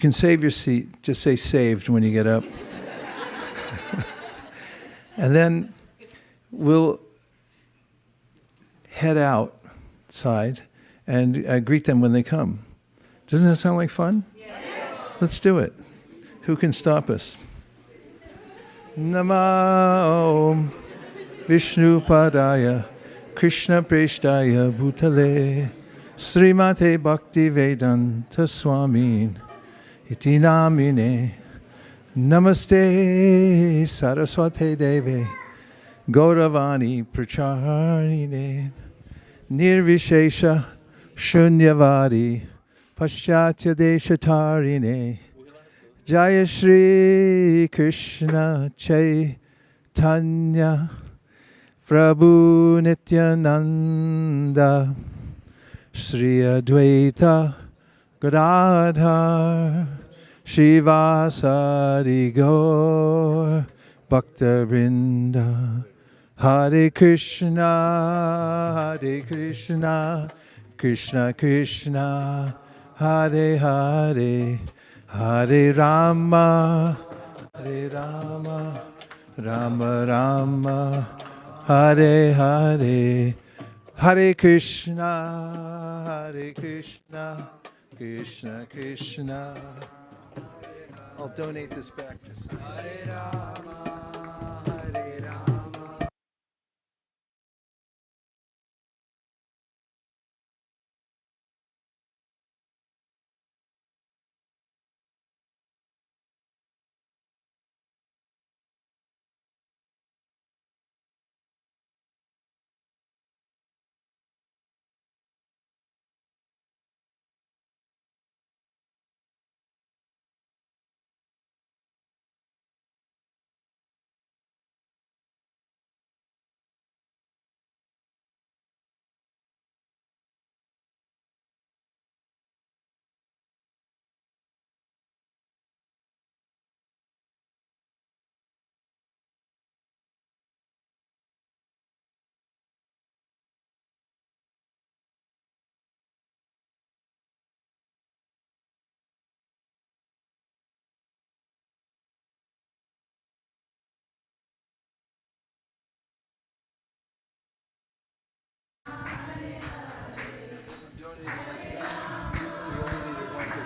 can save your seat, just say saved when you get up. And then we'll head outside and greet them when they come. Doesn't that sound like fun? Yes. Let's do it. Who can stop us? Namo Vishnu Padaya Krishna Preshtaya Bhutale Srimate Bhakti Vedanta Swami Iti Namine Namaste Saraswate Deve Gauravani Pracharine Nirvishesha Shunyavadi Paschatya Deshatarine Jaya Shri Krishna Chaitanya Prabhu Nityananda Shri Advaita Gadadhar Shivasari Gaur Bhakta Vrinda Hare Krishna Krishna Krishna Hare Hare Hare Rama Rama Rama Hare Hare Hare Krishna Krishna Krishna. I'll donate this back to Swami. Hare Rama Hare Rama.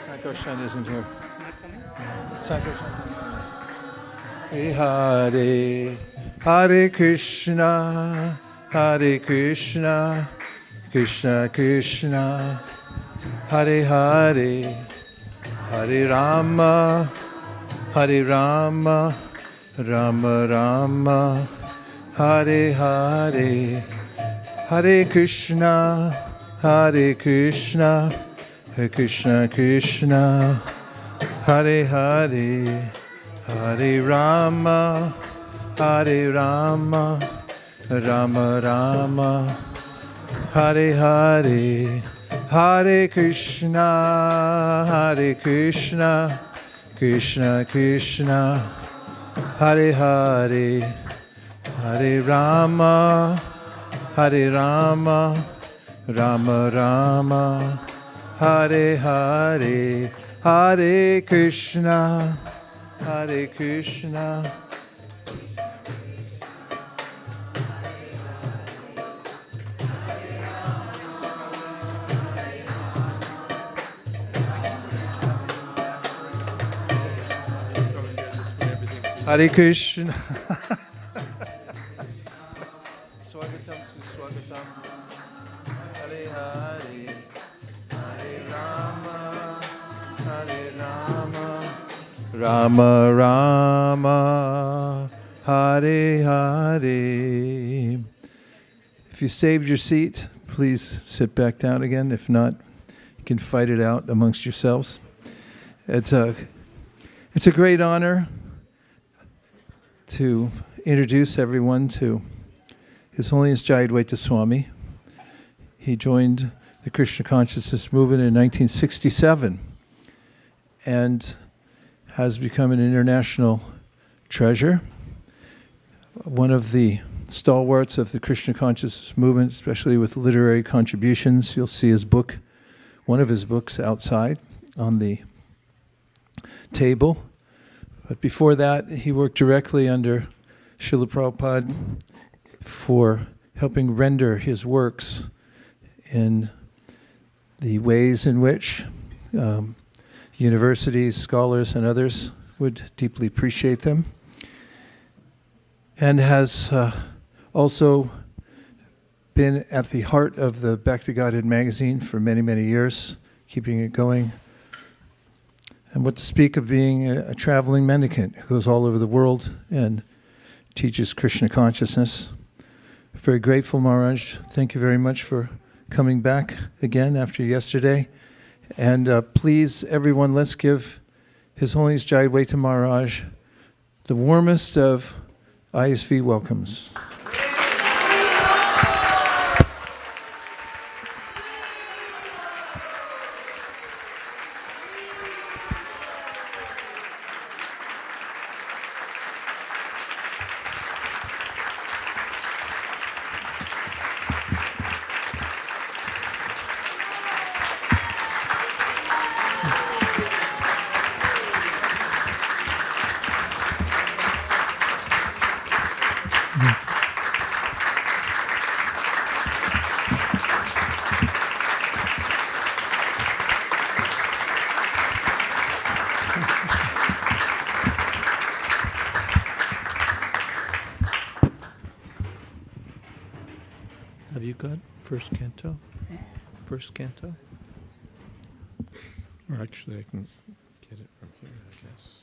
Sankoshan isn't here. Sankoshan. Hare Hare Krishna Krishna Krishna Hare Hare Hare Rama Rama Rama Hare Hare Hare Krishna Krishna Krishna Hare Hare Hare Rama Rama Rama Hare Hare Hare Krishna Krishna Krishna Hare Hare Hare Rama Rama Rama Hare Hare Hare Krishna Hare Krishna. Swagatam Suswagatam. Hare Hare. Hare Rama. Hare Rama. Rama Rama. Hare Hare. If you saved your seat, please sit back down again. If not, you can fight it out amongst yourselves. It's a great honor to introduce everyone to His Holiness Jayadvaita Swami. He joined the Krishna Consciousness movement in 1967 and has become an international treasure, one of the stalwarts of the Krishna Consciousness movement, especially with literary contributions. You'll see his book, one of his books outside on the table. But before that, he worked directly under Srila Prabhupada for helping render his works in the ways in which universities, scholars, and others would deeply appreciate them, and has also been at the heart of the Back to Godhead magazine for many, many years, keeping it going. And what to speak of being a traveling mendicant who goes all over the world and teaches Krishna consciousness. Very grateful, Maharaj. Thank you very much for coming back again after yesterday. And please, everyone, let's give His Holiness Jayadvaita Maharaj the warmest of ISV welcomes. Have you got first canto? First canto? Or actually, I can get it from here, I guess.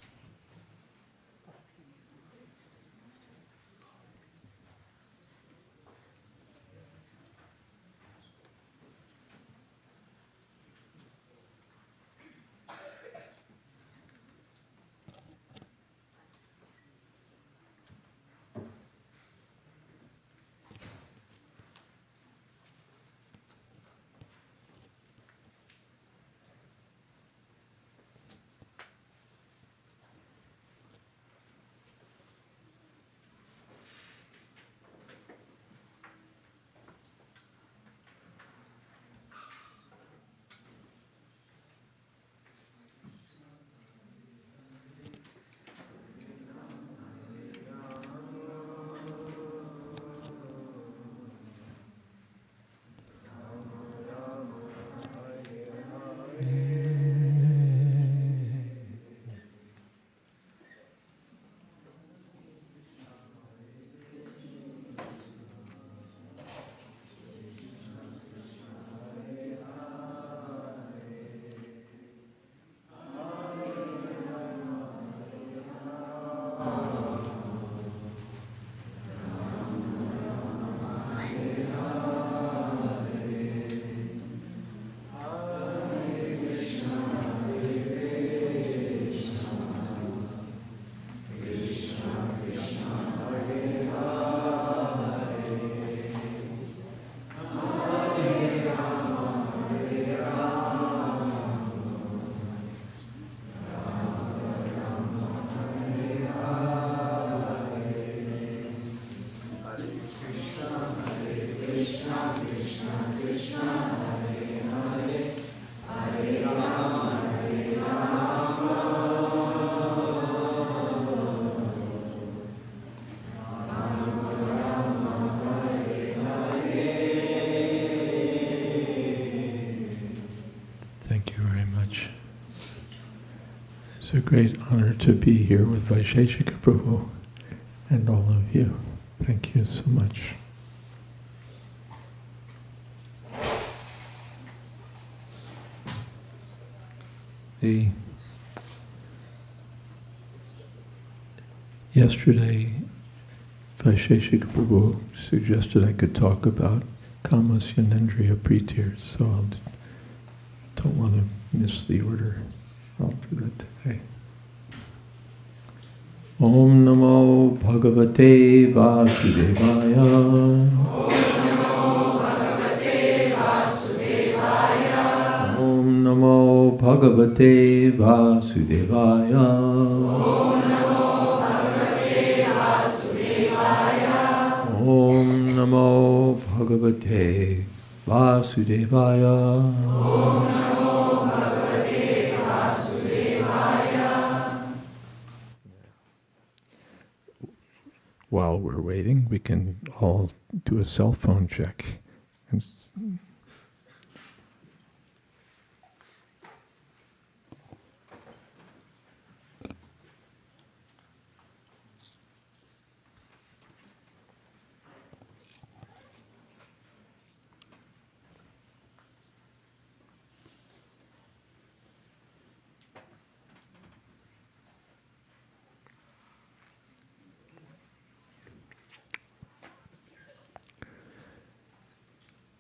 It's a great honor to be here with Vaisheshika Prabhu and all of you. Thank you so much. Yesterday, Vaisheshika Prabhu suggested I could talk about Kamas Yanendriya Preetirs, so I don't want to miss the order. I'll do that today. Om Namo Bhagavate Vasudevaya. Om Namo Bhagavate Vasudevaya. Om Namo Bhagavate Vasudevaya. Om Namo Bhagavate Vasudevaya. while we're waiting, we can all do a cell phone check.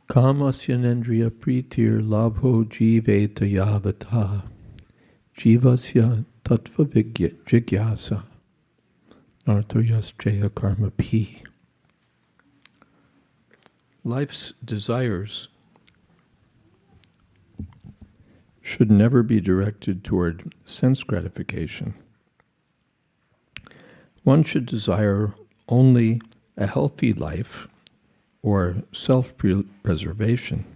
Kamasyanendriya pritir labho jiveta yavata jivasya tattva jigyasa nartoyasjaya karma pi. Life's desires should never be directed toward sense gratification. One should desire only a healthy life or self-preservation,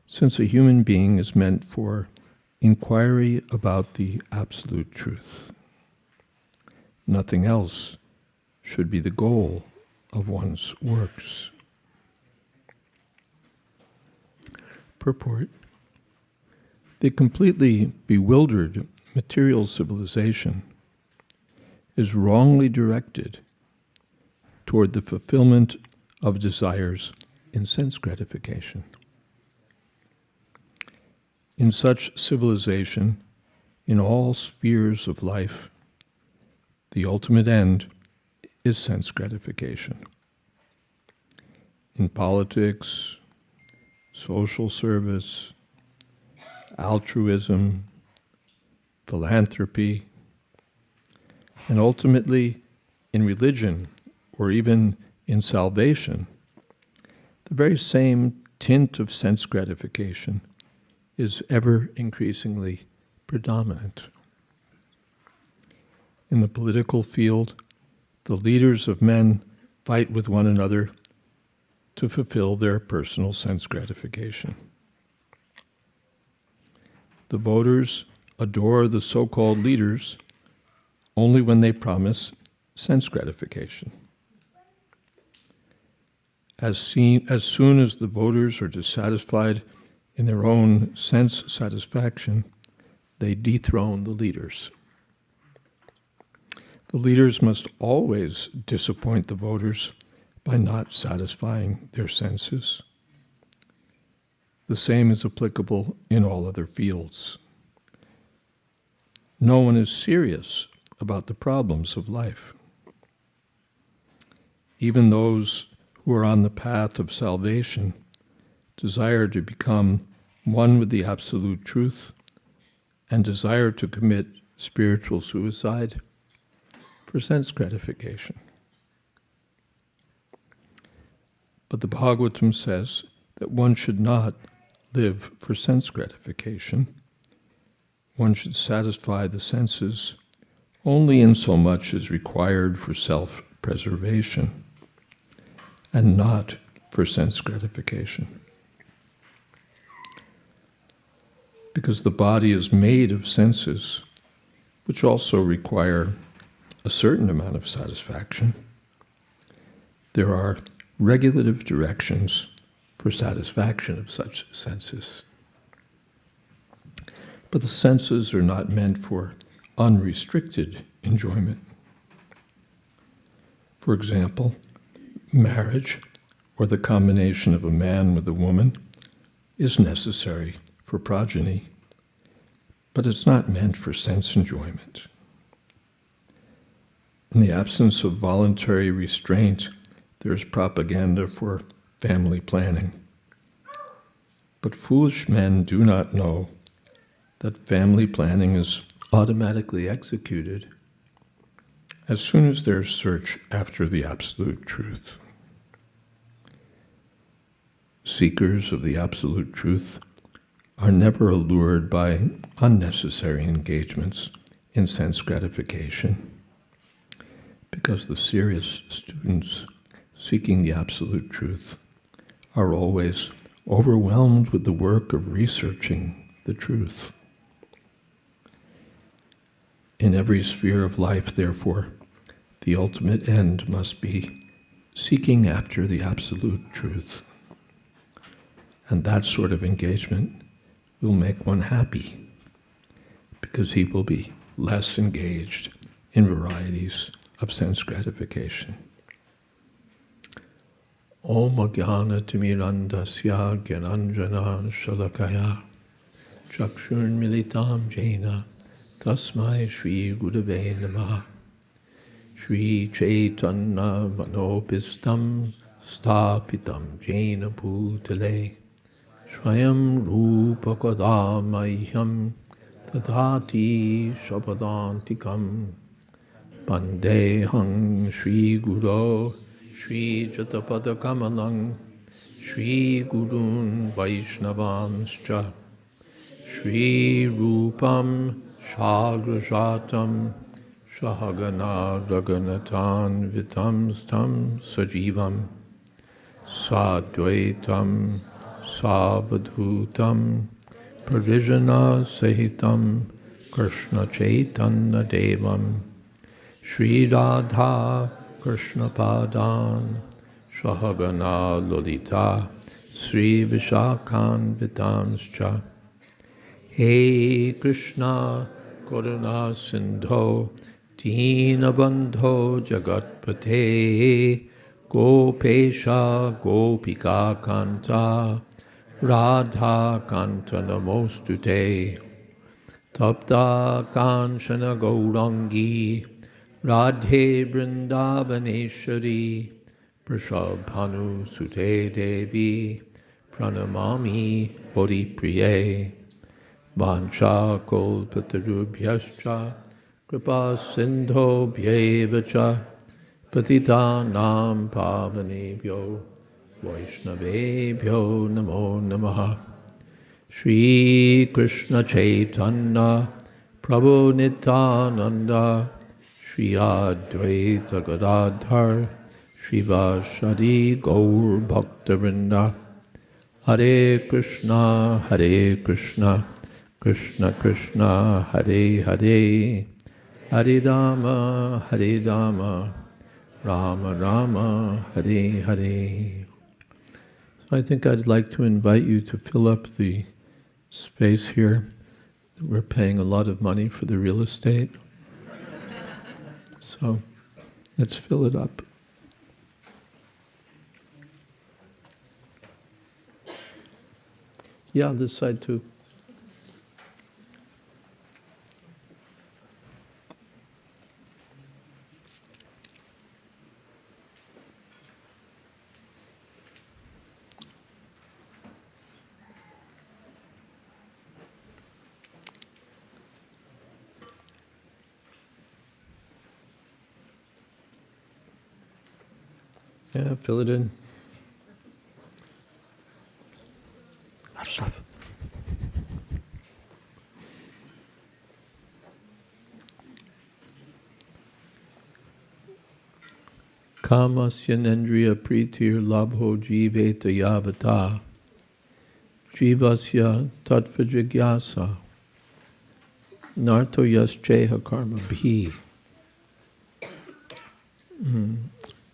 since a human being is meant for inquiry about the absolute truth. Nothing else should be the goal of one's works. Purport: the completely bewildered material civilization is wrongly directed toward the fulfillment of desires in sense gratification. In such civilization, in all spheres of life, the ultimate end is sense gratification. In politics, social service, altruism, philanthropy, and ultimately in religion or even in salvation, the very same tint of sense gratification is ever increasingly predominant. In the political field, the leaders of men fight with one another to fulfill their personal sense gratification. The voters adore the so-called leaders only when they promise sense gratification. As soon as the voters are dissatisfied in their own sense satisfaction, they dethrone the leaders. The leaders must always disappoint the voters by not satisfying their senses. The same is applicable in all other fields. No one is serious about the problems of life. Even those who are on the path of salvation desire to become one with the absolute truth and desire to commit spiritual suicide for sense gratification. But the Bhagavatam says that one should not live for sense gratification. One should satisfy the senses only in so much as required for self-preservation, and not for sense gratification. Because the body is made of senses, which also require a certain amount of satisfaction, there are regulative directions for satisfaction of such senses. But the senses are not meant for unrestricted enjoyment. For example, marriage, or the combination of a man with a woman, is necessary for progeny, but it's not meant for sense enjoyment. In the absence of voluntary restraint, there's propaganda for family planning. But foolish men do not know that family planning is automatically executed as soon as there's search after the absolute truth. Seekers of the absolute truth are never allured by unnecessary engagements in sense gratification, because the serious students seeking the absolute truth are always overwhelmed with the work of researching the truth. In every sphere of life, therefore, the ultimate end must be seeking after the absolute truth. And that sort of engagement will make one happy, because he will be less engaged in varieties of sense gratification. Om Ajnana Timirandasya Gyananjana Shalakaya Chakshur Militam Jena Tasmai Shri Gurave Namaha Shri Chaitanya Manopistam Stapitam Jena Bhutale Swayam Rupa Kadamahyam Tadhati Shapadantikam Pandehang Shri Guru Shri Jatapada Kamalang Shri Gurun Vaishnavanscha Shri Rupam Shagrajatam Shahagana Raganatan Vitam Stam Sajivam Sadvaitam Savadhutam Parijana Sahitam Krishna Chaitanya Devam Shri Radha Krishna Padan Shahagana Lolita Sri Vishakhan Vitamscha Hey Krishna Karuna Sindho Dina Bandho Jagatpate Gopesha Gopika Kanta Radha Kanta Namostute Tapta Kanchana Gaurangi Radhe Vrindavaneshwari Prashabhanu Sute Devi Pranamami Horipriye Vancha Kolpatarubhyascha Kripa Sindho Bhyevacha Patitanam Pavanebhyo Vaishnavebhyo Namo Namaha Shri Krishna Chaitanya Prabhu Nityananda Shri Advaita Gadadhar Shivashadi Gaur Bhaktavinda Hare Krishna Krishna Krishna Hare Hare Hare Rama Rama Rama Hare Hare. So I think I'd like to invite you to fill up the space here. We're paying a lot of money for the real estate. So let's fill it up. Yeah, this side too. Yeah, fill it in. Lots of stuff. Kamasya nendriya pritir labho jiveta yavata jivasya tattva jigyasa narto yascheha karma bhi.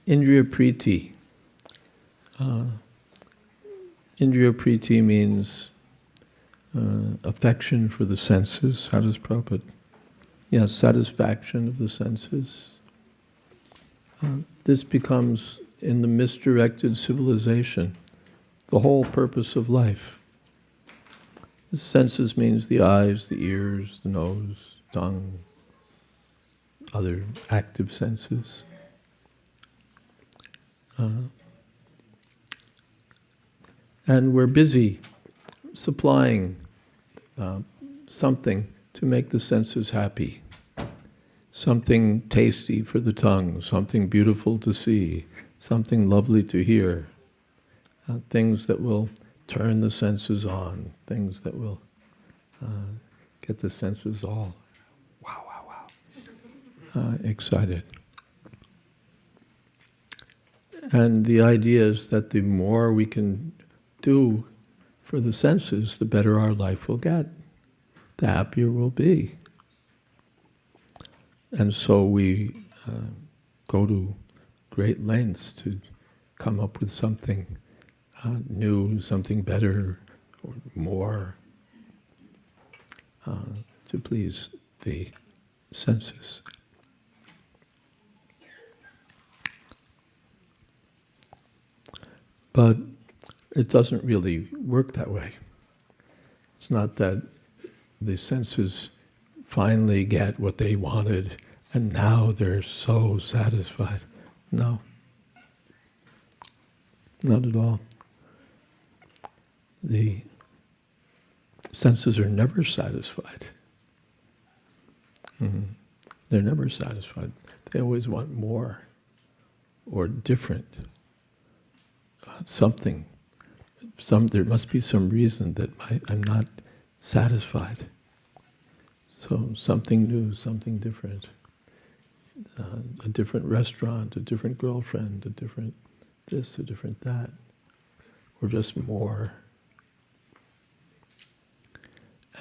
Indriya priti. Indriya priti means affection for the senses. How does Prabhupada? Yeah, satisfaction of the senses. This becomes, in the misdirected civilization, the whole purpose of life. The senses means the eyes, the ears, the nose, tongue, other active senses. And we're busy supplying something to make the senses happy. Something tasty for the tongue, something beautiful to see, something lovely to hear. Things that will turn the senses on, things that will get the senses all excited. And the idea is that the more we can do for the senses, the better our life will get, the happier we'll be. And so we go to great lengths to come up with something new, something better, or more, to please the senses. But it doesn't really work that way. It's not that the senses finally get what they wanted and now they're so satisfied. No. Not at all. The senses are never satisfied. They're never satisfied. They always want more or different. Something. There must be some reason that I'm not satisfied. So something new, something different. A different restaurant, a different girlfriend, a different this, a different that. Or just more.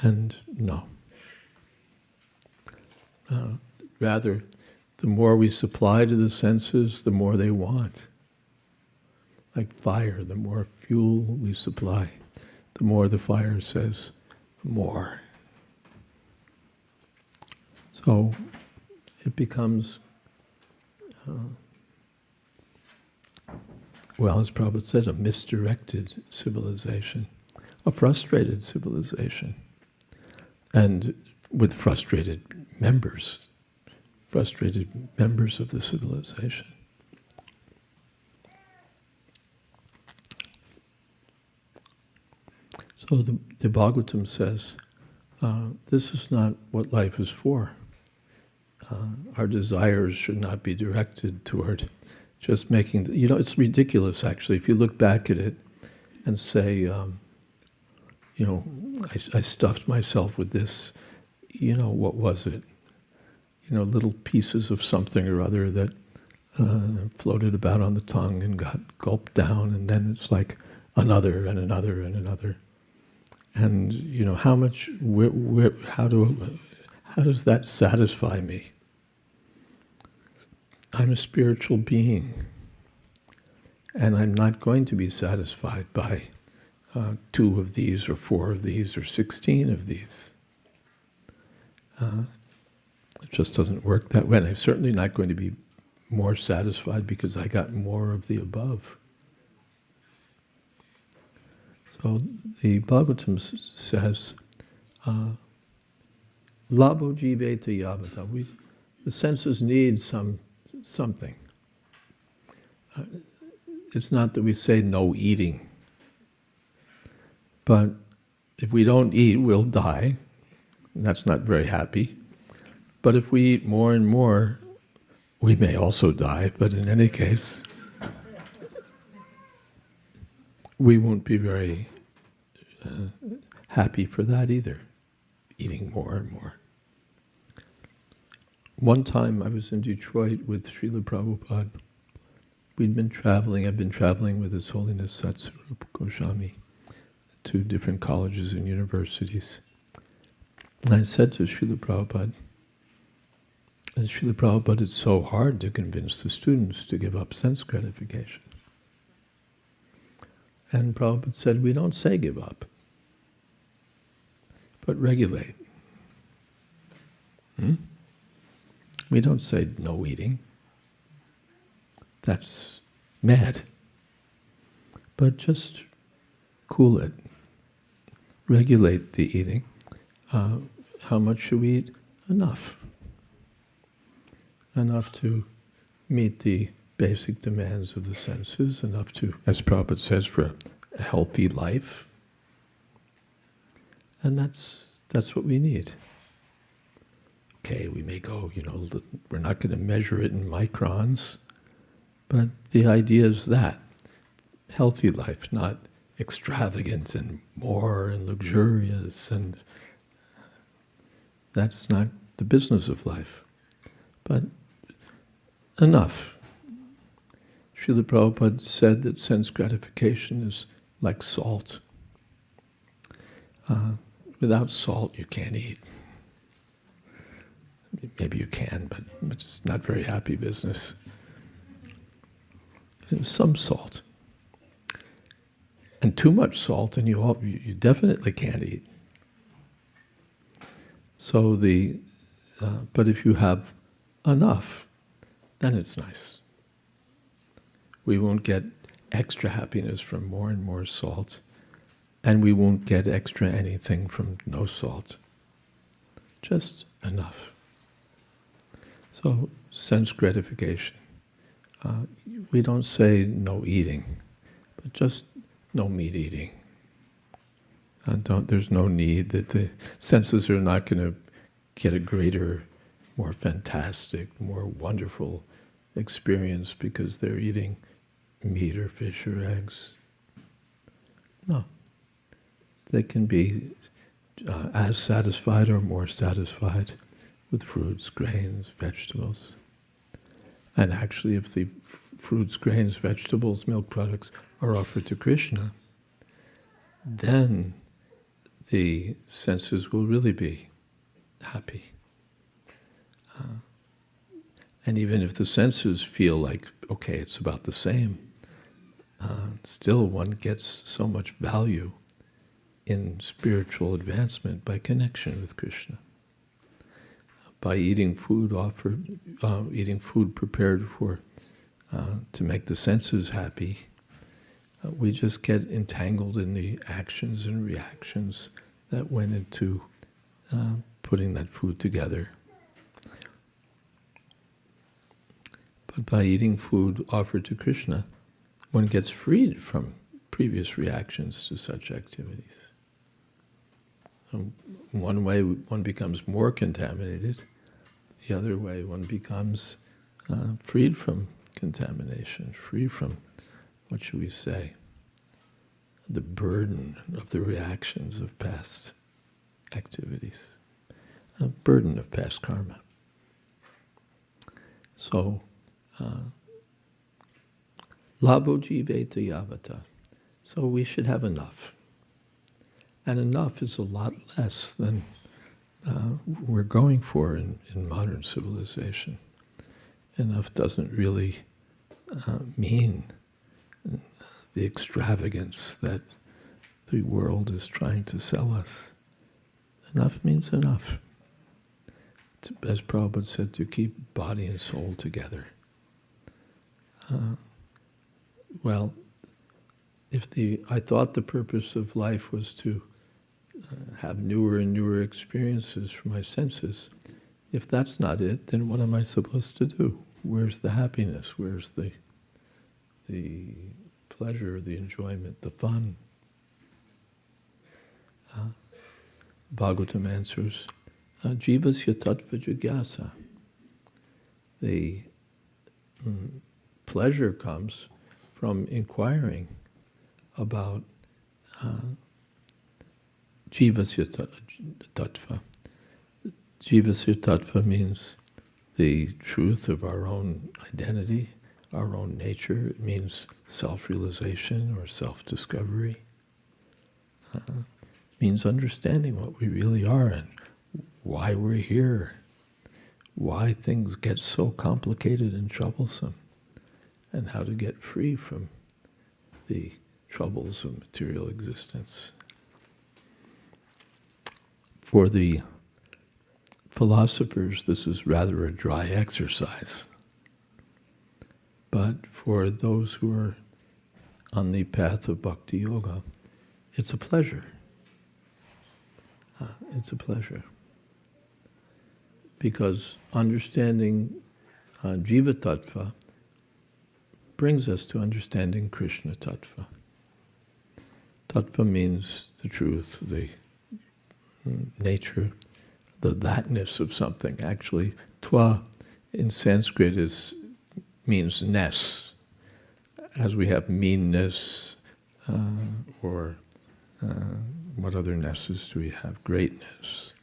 And no. Rather, the more we supply to the senses, the more they want. Like fire, the more fuel we supply, the more the fire says, more. So it becomes, as Prabhupada said, a misdirected civilization, a frustrated civilization, and with frustrated members of the civilization. So the Bhagavatam says, this is not what life is for. Our desires should not be directed toward just making, it's ridiculous actually, if you look back at it and say, I stuffed myself with this, what was it? Little pieces of something or other that floated about on the tongue and got gulped down, and then it's like another and another and another. And how much? How does that satisfy me? I'm a spiritual being, and I'm not going to be satisfied by 2 of these, or 4 of these, or 16 of these. It just doesn't work that way. And I'm certainly not going to be more satisfied because I got more of the above. So the Bhagavatam says, Labo jiveta yavata. The senses need something. It's not that we say no eating. But if we don't eat, we'll die. That's not very happy. But if we eat more and more, we may also die. But in any case, we won't be very happy for that either, eating more and more. One time I was in Detroit with Srila Prabhupada. I've been traveling with His Holiness Satsarupa Goswami to different colleges and universities. And I said to Srila Prabhupada, it's so hard to convince the students to give up sense gratification. And Prabhupada said, we don't say give up, but regulate. We don't say no eating. That's mad. But just cool it. Regulate the eating. How much should we eat? Enough. Enough to meet the basic demands of the senses, enough to, as Prabhupada says, for a healthy life. And that's what we need. Okay, we may go, we're not going to measure it in microns, but the idea is that. Healthy life, not extravagant and more and luxurious, and that's not the business of life. But enough. Srila Prabhupada said that sense gratification is like salt. Without salt, you can't eat. Maybe you can, but it's not very happy business. some salt. And too much salt, and you definitely can't eat. So but if you have enough, then it's nice. We won't get extra happiness from more and more salt, and we won't get extra anything from no salt. Just enough. So, sense gratification. We don't say no eating, but just no meat eating. There's no need that the senses are not going to get a greater, more fantastic, more wonderful experience because they're eating meat or fish or eggs. No. They can be as satisfied or more satisfied with fruits, grains, vegetables. And actually, if the fruits, grains, vegetables, milk products are offered to Krishna, then the senses will really be happy. And even if the senses feel like, okay, it's about the same, still one gets so much value in spiritual advancement by connection with Krishna. By eating food prepared to make the senses happy, we just get entangled in the actions and reactions that went into putting that food together. But by eating food offered to Krishna, one gets freed from previous reactions to such activities. One way one becomes more contaminated, the other way one becomes freed from contamination, free from, what should we say, the burden of the reactions of past activities, a burden of past karma. So, Labho jiveta yavata. So we should have enough. And enough is a lot less than we're going for in modern civilization. Enough doesn't really mean the extravagance that the world is trying to sell us. Enough means enough. As Prabhupada said, to keep body and soul together. Well, I thought the purpose of life was to have newer and newer experiences for my senses. If that's not it, then what am I supposed to do? Where's the happiness? Where's the pleasure, the enjoyment, the fun? Bhagavatam answers, Jivasya tattva jigyasa. The pleasure comes from inquiring about Jivasya tattva. Jivasya tattva means the truth of our own identity, our own nature. It means self-realization or self-discovery. It means understanding what we really are and why we're here, why things get so complicated and troublesome, and how to get free from the troubles of material existence. For the philosophers, this is rather a dry exercise. But for those who are on the path of bhakti yoga, it's a pleasure. It's a pleasure. Because understanding Jiva Tattva brings us to understanding Krishna Tattva. Tattva means the truth, the nature, the thatness of something. Actually, twa in Sanskrit means ness, as we have meanness, or what other nesses do we have? Greatness.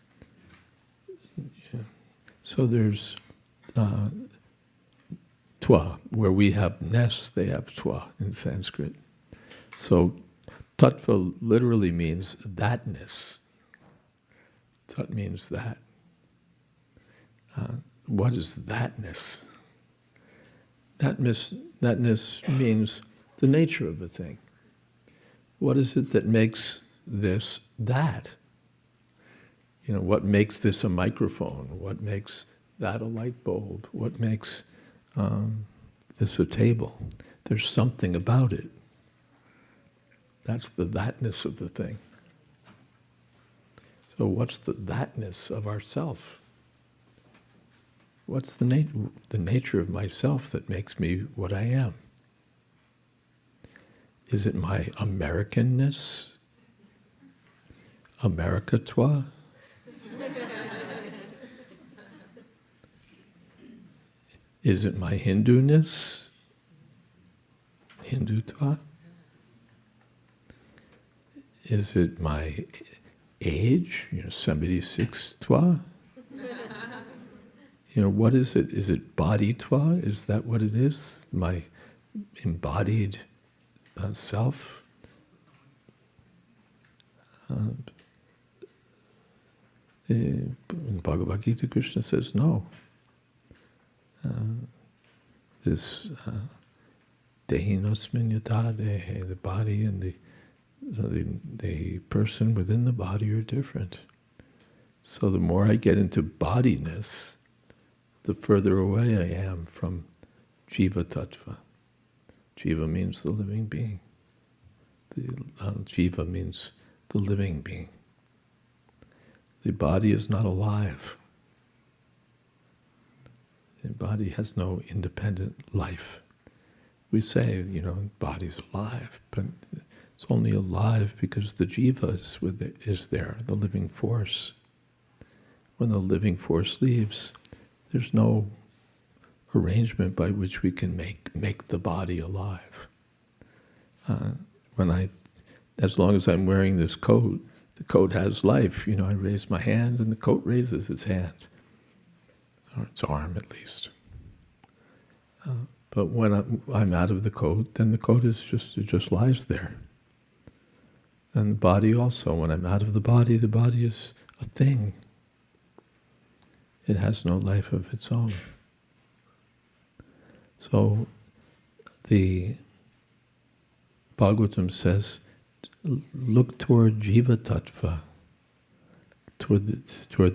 Yeah. So there's twa, where we have ness, they have twa in Sanskrit. So tattva literally means thatness. Tat means that. What is thatness? Thatness means the nature of a thing. What is it that makes this that? You know, what makes this a microphone? What makes that a light bulb? What makes this a table? There's something about it. That's the thatness of the thing. So what's the thatness of ourself? What's the nature of myself that makes me what I am? Is it my Americanness? America-toi? Is it my Hindu-ness? Hindu-toi? Is it my age? 76-toi? What is it? Is it body-toi? Is that what it is? My embodied self? In Bhagavad Gita, Krishna says no. This dehinosmin yata dehe, the body and the person within the body are different. So the more I get into bodiness, the further away I am from Jiva Tattva. Jiva means the living being. Jiva means the living being. The body is not alive. The body has no independent life. We say, the body's alive, but it's only alive because the jiva is there, the living force. When the living force leaves, there's no arrangement by which we can make the body alive. As long as I'm wearing this coat, the coat has life. I raise my hand and the coat raises its hand. Or its arm at least. But when I'm out of the coat, then the coat it just lies there. And the body also, when I'm out of the body is a thing. It has no life of its own. So the Bhagavatam says, look toward Jiva Tattva, toward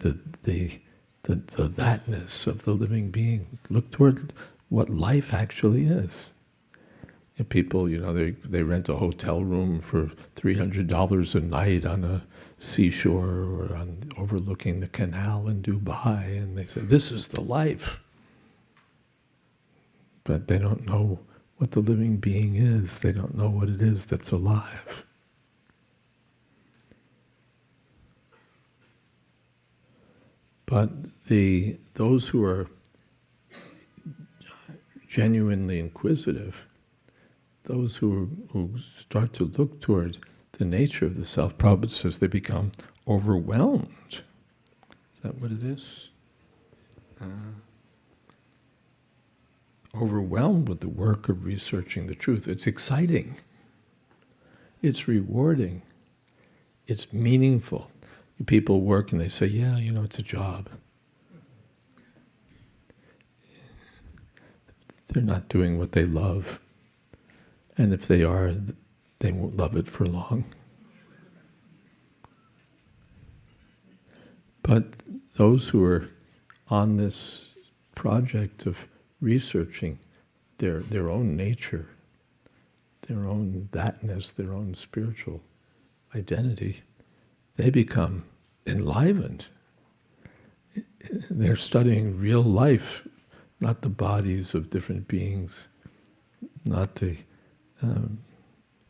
the thatness of the living being. Look toward what life actually is. And people, they rent a hotel room for $300 a night on a seashore or overlooking the canal in Dubai, and they say, this is the life. But they don't know what the living being is. They don't know what it is that's alive. But those who are genuinely inquisitive, those who start to look toward the nature of the self, Prabhupada says they become overwhelmed. Is that what it is? Overwhelmed with the work of researching the truth. It's exciting. It's rewarding. It's meaningful. People work and they say, yeah, it's a job. They're not doing what they love. And if they are, they won't love it for long. But those who are on this project of researching their own nature, their own thatness, their own spiritual identity, they become enlivened. They're studying real life, not the bodies of different beings, not the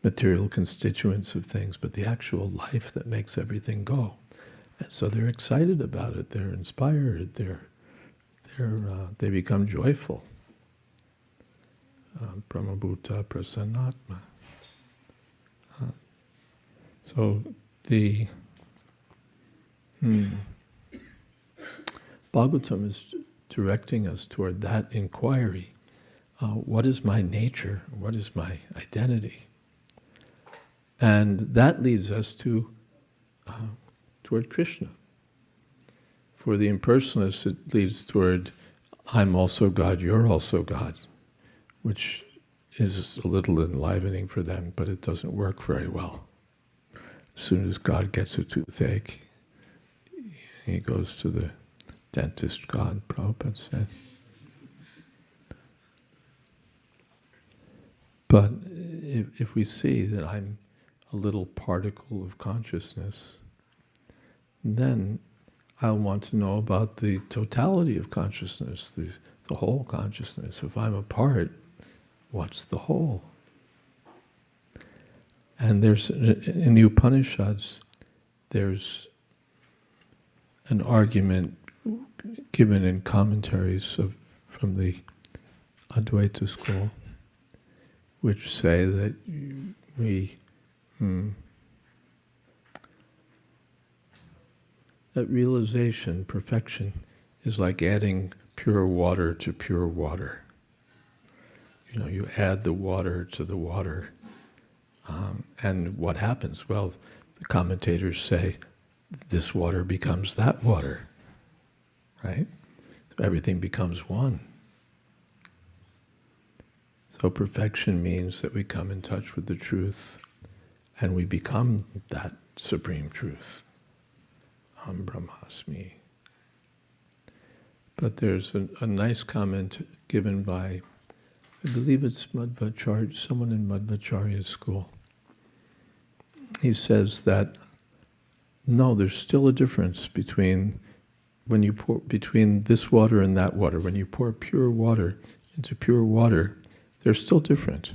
material constituents of things, but the actual life that makes everything go. And so they're excited about it. They're inspired. They become joyful. Brahmabhuta prasannatma. So the Bhagavatam is directing us toward that inquiry. What is my nature? What is my identity? And that leads us toward Krishna. For the impersonalists, it leads toward, I'm also God, you're also God. which is a little enlivening for them, but it doesn't work very well. As soon as God gets a toothache, he goes to the dentist God, Prabhupada said. But if we see that I'm a little particle of consciousness, then I'll want to know about the totality of consciousness, the whole consciousness. If I'm a part, what's the whole? And there's, in the Upanishads, there's an argument given in commentaries from the Advaita school, which say that that realization, perfection, is like adding pure water to pure water. You add the water to the water, and what happens? Well, the commentators say this water becomes that water, right? So everything becomes one. So perfection means that we come in touch with the truth and we become that supreme truth. Aham Brahmasmi. But there's a nice comment given by, I believe it's Madhvacharya, someone in Madhvacharya's school. He says that, no, there's still a difference between between this water and that water. When you pour pure water into pure water, they're still different.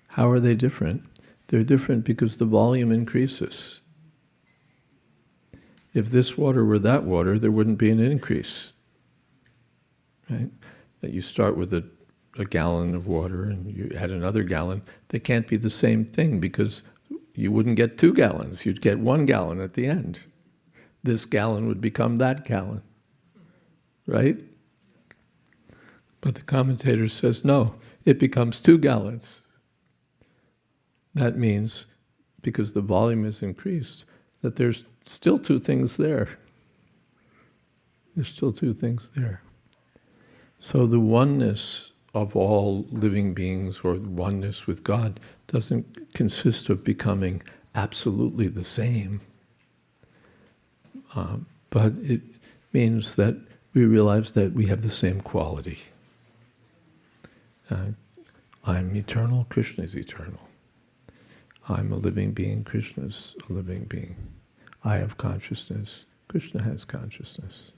How are they different? They're different because the volume increases. If this water were that water, there wouldn't be an increase. Right? That you start with a gallon of water and you add another gallon, they can't be the same thing because you wouldn't get 2 gallons, you'd get 1 gallon at the end. This gallon would become that gallon, right? But the commentator says, no, it becomes 2 gallons. That means, because the volume is increased, that there's still 2 things there. There's still 2 things there. So the oneness of all living beings, or the oneness with God, doesn't consist of becoming absolutely the same. But it means that we realize that we have the same quality. I'm eternal, Krishna is eternal. I'm a living being, Krishna is a living being. I have consciousness, Krishna has consciousness.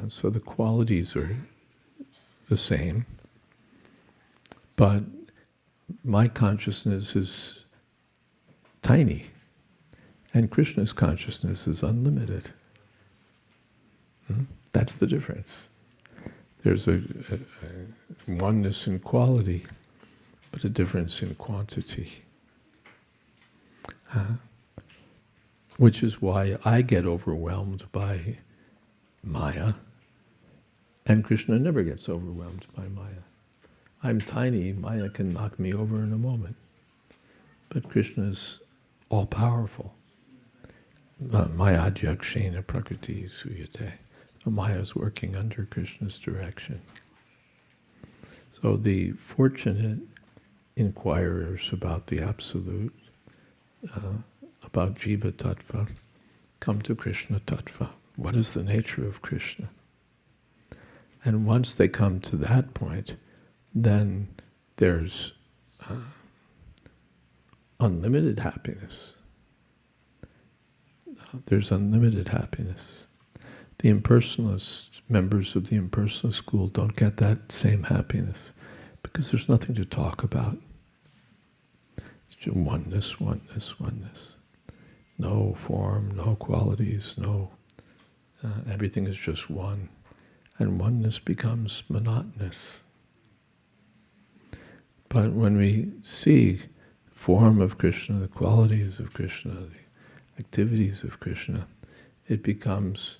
So the qualities are the same, but my consciousness is tiny, and Krishna's consciousness is unlimited. That's the difference. There's a oneness in quality, but a difference in quantity. Which is why I get overwhelmed by Maya, and Krishna never gets overwhelmed by Maya. I'm tiny, Maya can knock me over in a moment, but Krishna is all-powerful. Maya adhyakshena prakriti suyate. Maya is working under Krishna's direction. So the fortunate inquirers about the Absolute, about Jiva Tattva, come to Krishna Tattva. What is the nature of Krishna? And once they come to that point, then there's unlimited happiness. There's unlimited happiness. The impersonalists, members of the impersonalist school, don't get that same happiness because there's nothing to talk about. It's just oneness, oneness, oneness. No form, no qualities, everything is just one. And oneness becomes monotonous. But when we see the form of Krishna, the qualities of Krishna, the activities of Krishna, it becomes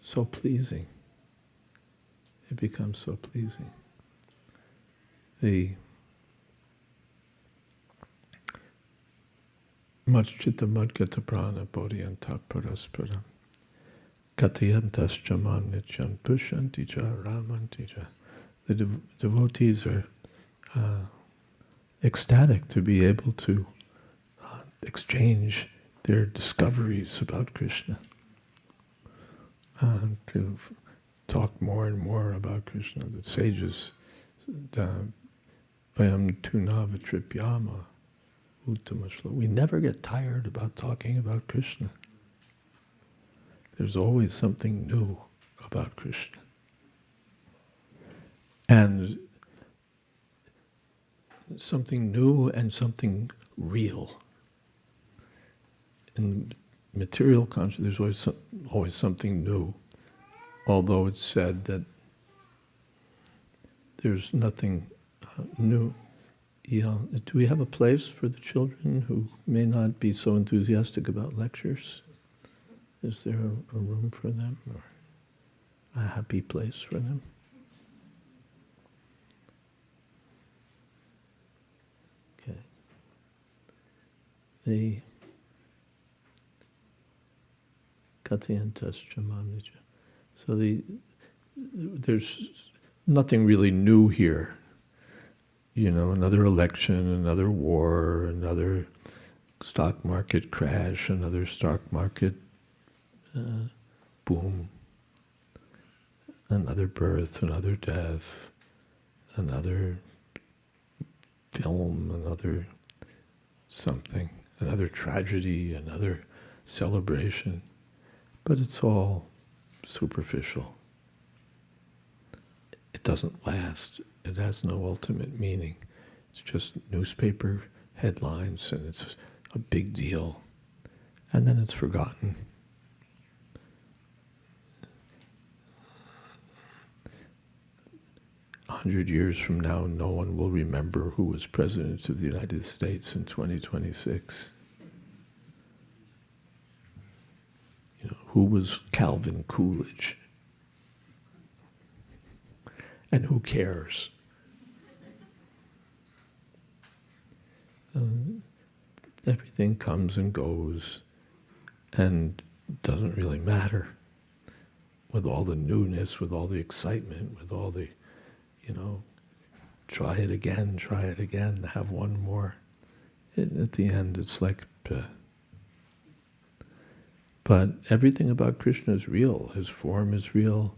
so pleasing. It becomes so pleasing. The Machchita Madgata Prana Bodhyanta Paraspara Kathayantascha Nityam Tushanti Cha Ramanti Cha. The devotees are ecstatic to be able to exchange their discoveries about Krishna, to talk more and more about Krishna. The sages, Vayam Tunavatripyama Uttama. We never get tired about talking about Krishna. There's always something new about Krishna. And something new and something real. In material consciousness, there's always something new, although it's said that there's nothing new. Yeah. Do we have a place for the children who may not be so enthusiastic about lectures? Is there a room for them, or a happy place for them? Okay. The So there's nothing really new here. You know, another election, another war, another stock market crash, another stock market boom, another birth, another death, another film, another something, another tragedy, another celebration. But it's all superficial. It doesn't last. It has no ultimate meaning. It's just newspaper headlines, and it's a big deal. And then it's forgotten. 100 years from now, no one will remember who was President of the United States in 2026. You know, who was Calvin Coolidge? And who cares? Everything comes and goes and doesn't really matter. With all the newness, with all the excitement, with all the, try it again, have one more. At the end, it's like, but everything about Krishna is real. His form is real.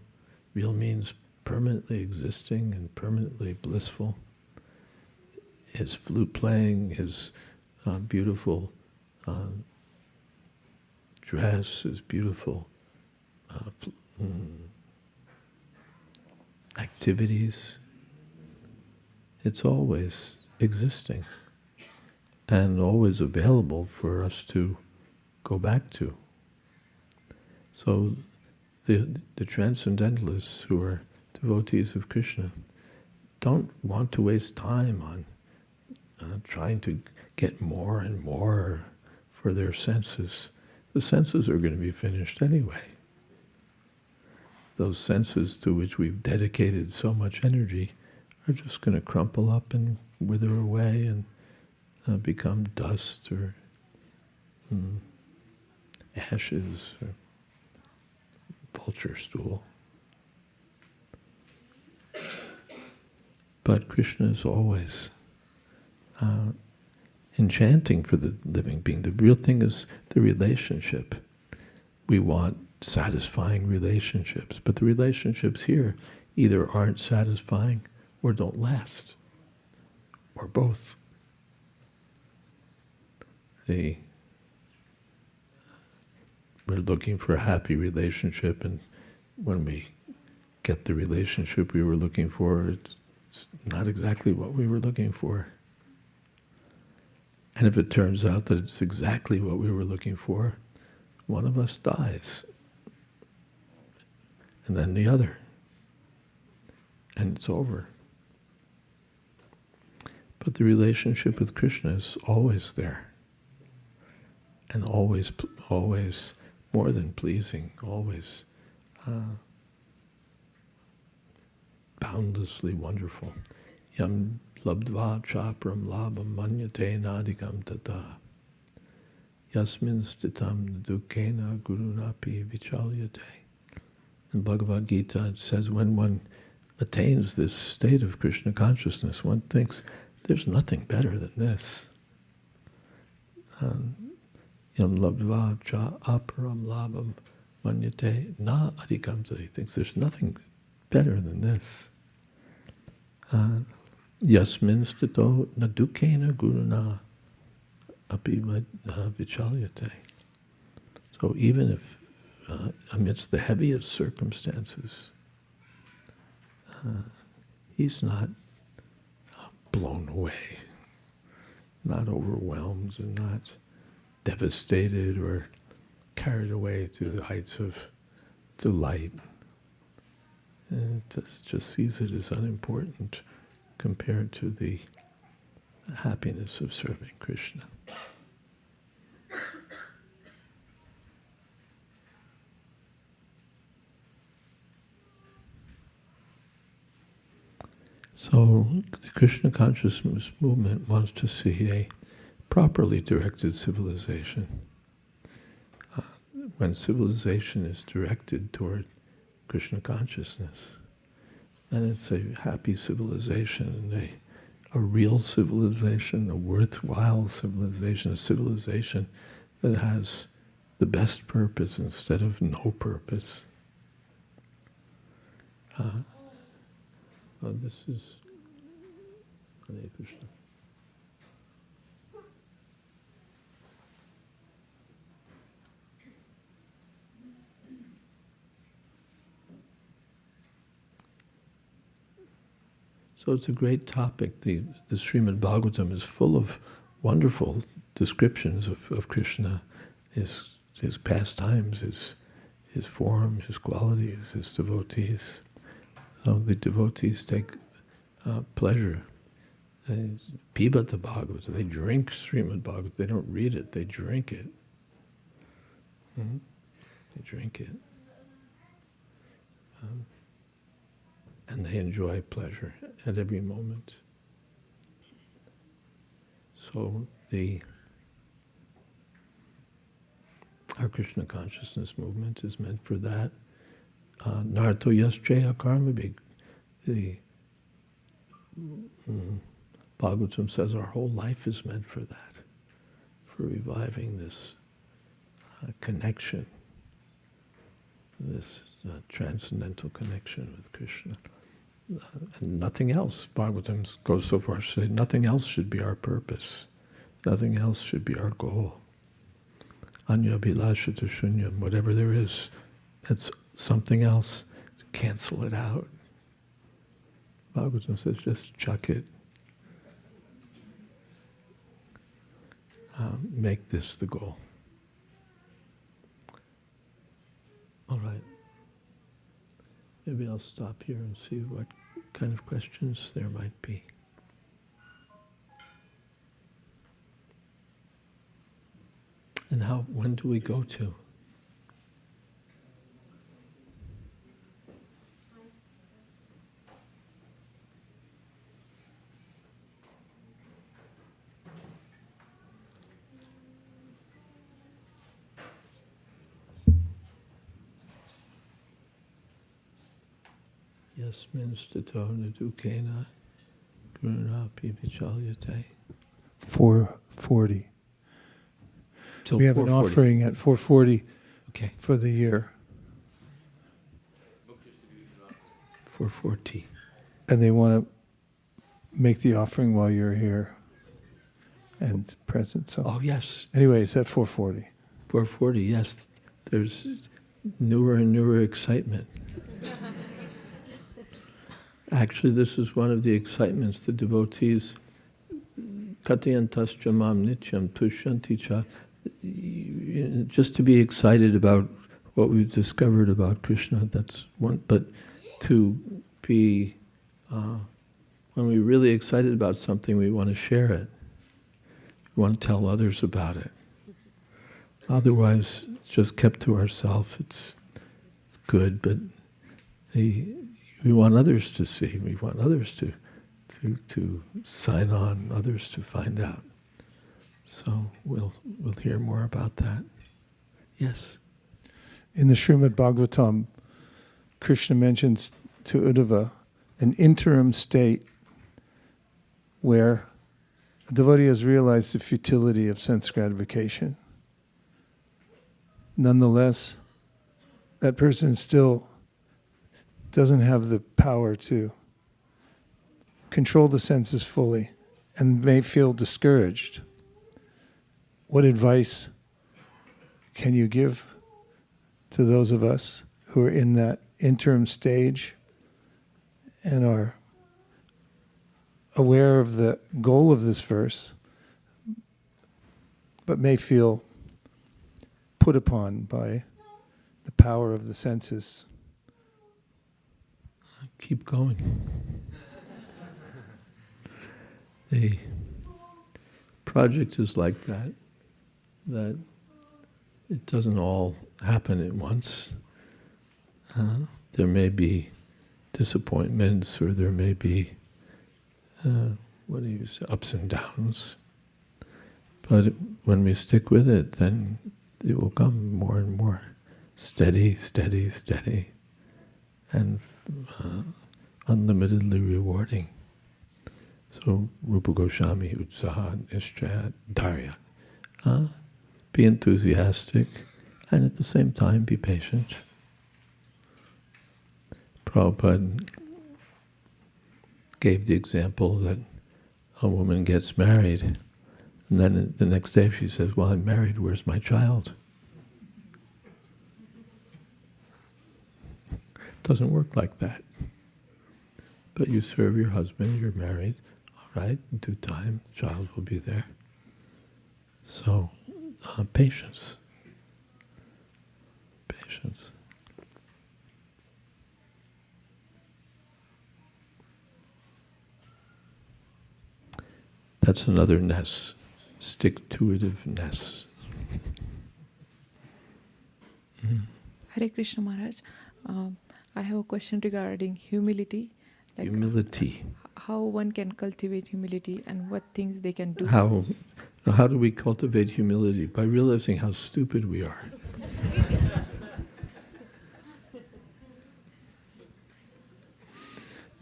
Real means permanently existing and permanently blissful. His flute playing, his beautiful dress, his beautiful activities. It's always existing and always available for us to go back to. So the transcendentalists who are devotees of Krishna don't want to waste time on trying to get more and more for their senses. The senses are going to be finished anyway. Those senses to which we've dedicated so much energy are just going to crumple up and wither away and become dust or ashes or vulture stool. But Krishna is always enchanting for the living being. The real thing is the relationship. We want satisfying relationships, but the relationships here either aren't satisfying or don't last, or both. We're looking for a happy relationship, and when we get the relationship we were looking for, it's not exactly what we were looking for. And if it turns out that it's exactly what we were looking for, one of us dies, and then the other, and it's over. But the relationship with Krishna is always there, and always more than pleasing, always boundlessly wonderful. Yam labdva chapram labham manyate nadikam tata. Yasmin stitam dukkena gurunapi vichalyate. In Bhagavad Gita it says when one attains this state of Krishna consciousness, one thinks there's nothing better than this. Yam labdva cha aparam labham manyate na adhikamta. He thinks there's nothing better than this. Yasmin stito na dukkena guruna api vichalyate. So even if amidst the heaviest circumstances, he's not blown away, not overwhelmed, and not devastated or carried away to the heights of delight. And just sees it as unimportant compared to the happiness of serving Krishna. So the Krishna consciousness movement wants to see a properly directed civilization. When civilization is directed toward Krishna consciousness, then it's a happy civilization, and a real civilization, a worthwhile civilization, a civilization that has the best purpose instead of no purpose. This is Hare Krishna. So it's a great topic. The Srimad Bhagavatam is full of wonderful descriptions of Krishna, his pastimes, his form, his qualities, his devotees. So the devotees take pleasure. Pibata Bhagavata, they drink Srimad Bhagavatam. They don't read it, they drink it. They drink it. And they enjoy pleasure at every moment. So our Krishna consciousness movement is meant for that. Narto yasjaya karmabhig. The Bhagavatam says our whole life is meant for that, for reviving this connection, this transcendental connection with Krishna. And nothing else. Bhagavatam goes so far as to say nothing else should be our purpose. Nothing else should be our goal. Anya bhilashata shunyam, whatever there is, that's something else, cancel it out. Bhagavatam says just chuck it. Make this the goal. All right. Maybe I'll stop here and see what kind of questions there might be. And when do we go to? Yasmin stito nadukena gurunapi vichalyate. 4:40. Till We have an 4:40. offering at 4:40 Okay, for the year. 4:40. And they want to make the offering while you're here and present. So Oh yes. anyway, it's at 4:40. 4:40. Yes, there's newer and newer excitement. Actually, this is one of the excitements. The devotees, Kathayantascha mam nityam tushanti cha, just to be excited about what we've discovered about Krishna, that's one. But to be, when we're really excited about something, we want to share it. We want to tell others about it. Otherwise, it's just kept to ourselves. It's good, but we want others to see. We want others to sign on, others to find out. So we'll hear more about that. Yes. In the Srimad Bhagavatam, Krishna mentions to Uddhava an interim state where a devotee has realized the futility of sense gratification. Nonetheless, that person still doesn't have the power to control the senses fully and may feel discouraged. What advice can you give to those of us who are in that interim stage and are aware of the goal of this verse, but may feel put upon by the power of the senses? Keep going. The project is like that it doesn't all happen at once. There may be disappointments, or there may be ups and downs. But when we stick with it, then it will come more and more steady, steady, steady, and unlimitedly rewarding. So Rupa Goswami, Utsaha, Nishtaya, Dharya. Be enthusiastic, and at the same time be patient. Prabhupada gave the example that a woman gets married, and then the next day she says, "Well, I'm married, where's my child?" It doesn't work like that. But you serve your husband, you're married, all right, in due time, the child will be there. So, patience. Patience. That's another ness, stick-to-itiveness. Hare Krishna Maharaj, I have a question regarding humility. Like Humility. how one can cultivate humility and what things they can do. How do we cultivate humility? By realizing how stupid we are.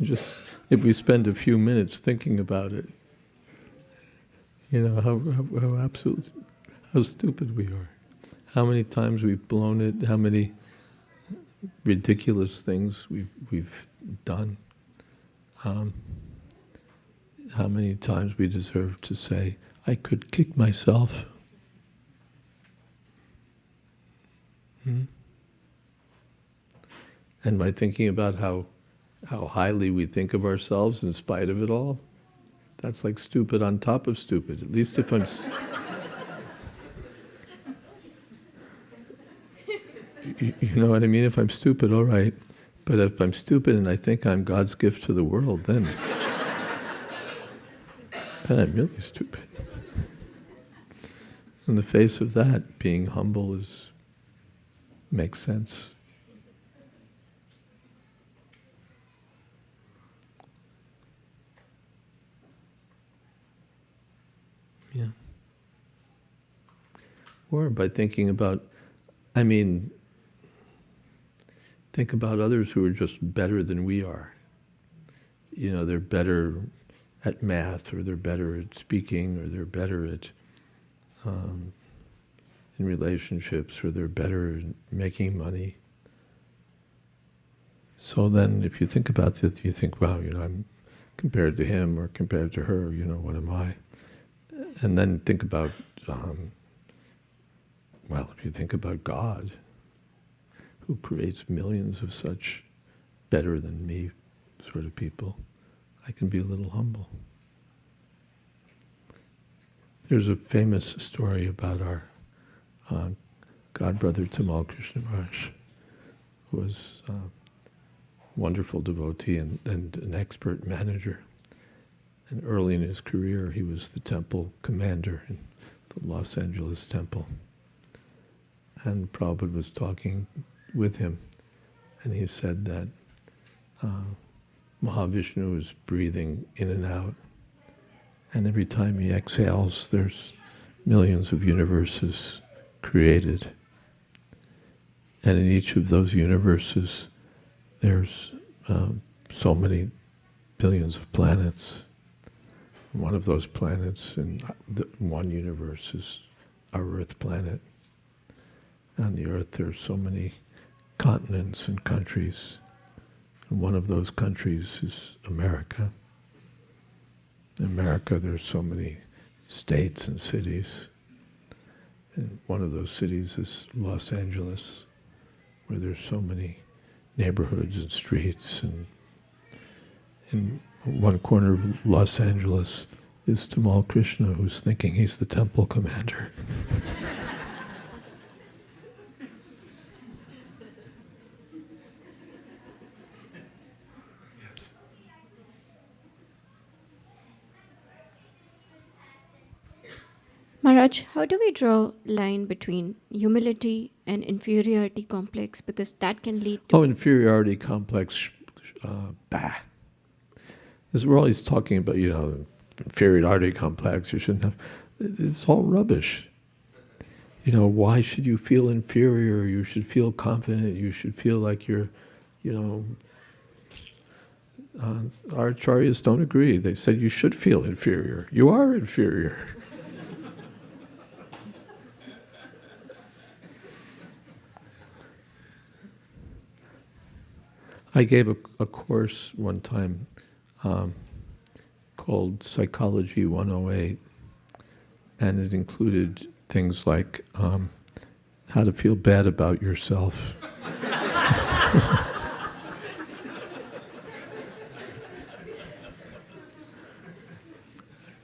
Just, if we spend a few minutes thinking about it, you know, how stupid we are. How many times we've blown it, how many ridiculous things we've done. How many times we deserve to say, I could kick myself. And by thinking about how highly we think of ourselves in spite of it all, that's like stupid on top of stupid. At least if I'm... You know what I mean? If I'm stupid, all right. But if I'm stupid and I think I'm God's gift to the world, then I'm really stupid. In the face of that, being humble makes sense. Yeah. Or by thinking about, think about others who are just better than we are. You know, they're better at math, or they're better at speaking, or they're better at in relationships, or they're better at making money. So then if you think about it, you think, wow, you know, I'm compared to him or compared to her, you know, what am I? And then think about, if you think about God, who creates millions of such better than me sort of people, I can be a little humble. There's a famous story about our godbrother Tamal Krishna Maharaj, who was a wonderful devotee and an expert manager. And early in his career, he was the temple commander in the Los Angeles temple. And Prabhupada was talking with him, and he said that Mahavishnu is breathing in and out, and every time he exhales, there's millions of universes created. And in each of those universes, there's so many billions of planets. One of those planets in one universe is our Earth planet. On the Earth there are so many continents and countries. And one of those countries is America. In America there's so many states and cities. And one of those cities is Los Angeles, where there's so many neighborhoods and streets. And in one corner of Los Angeles is Tamal Krishna, who's thinking he's the temple commander. Yes. Maharaj, how do we draw line between humility and inferiority complex? Because that can lead to... Oh, inferiority complex, bah. Because we're always talking about, inferiority complex, you shouldn't have. It's all rubbish. Why should you feel inferior? You should feel confident. You should feel like you're, our acharyas don't agree. They said you should feel inferior. You are inferior. I gave a course one time called Psychology 108, and it included things like how to feel bad about yourself.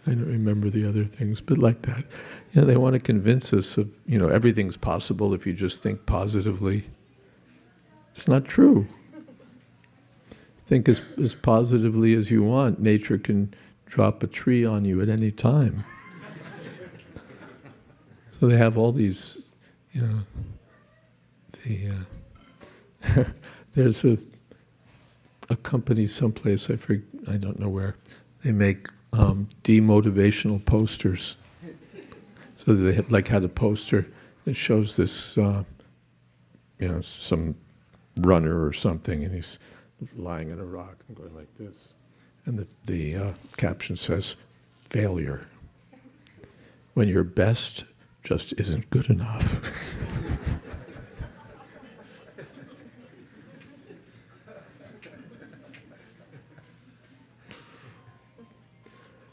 I don't remember the other things, but like that. They want to convince us of, everything's possible if you just think positively. It's not true. Think as positively as you want. Nature can drop a tree on you at any time. So they have all these, there's a company someplace, I don't know where, they make demotivational posters. So they had a poster that shows this, some runner or something, and he's lying on a rock and going like this. And the caption says, failure. When your best just isn't good enough.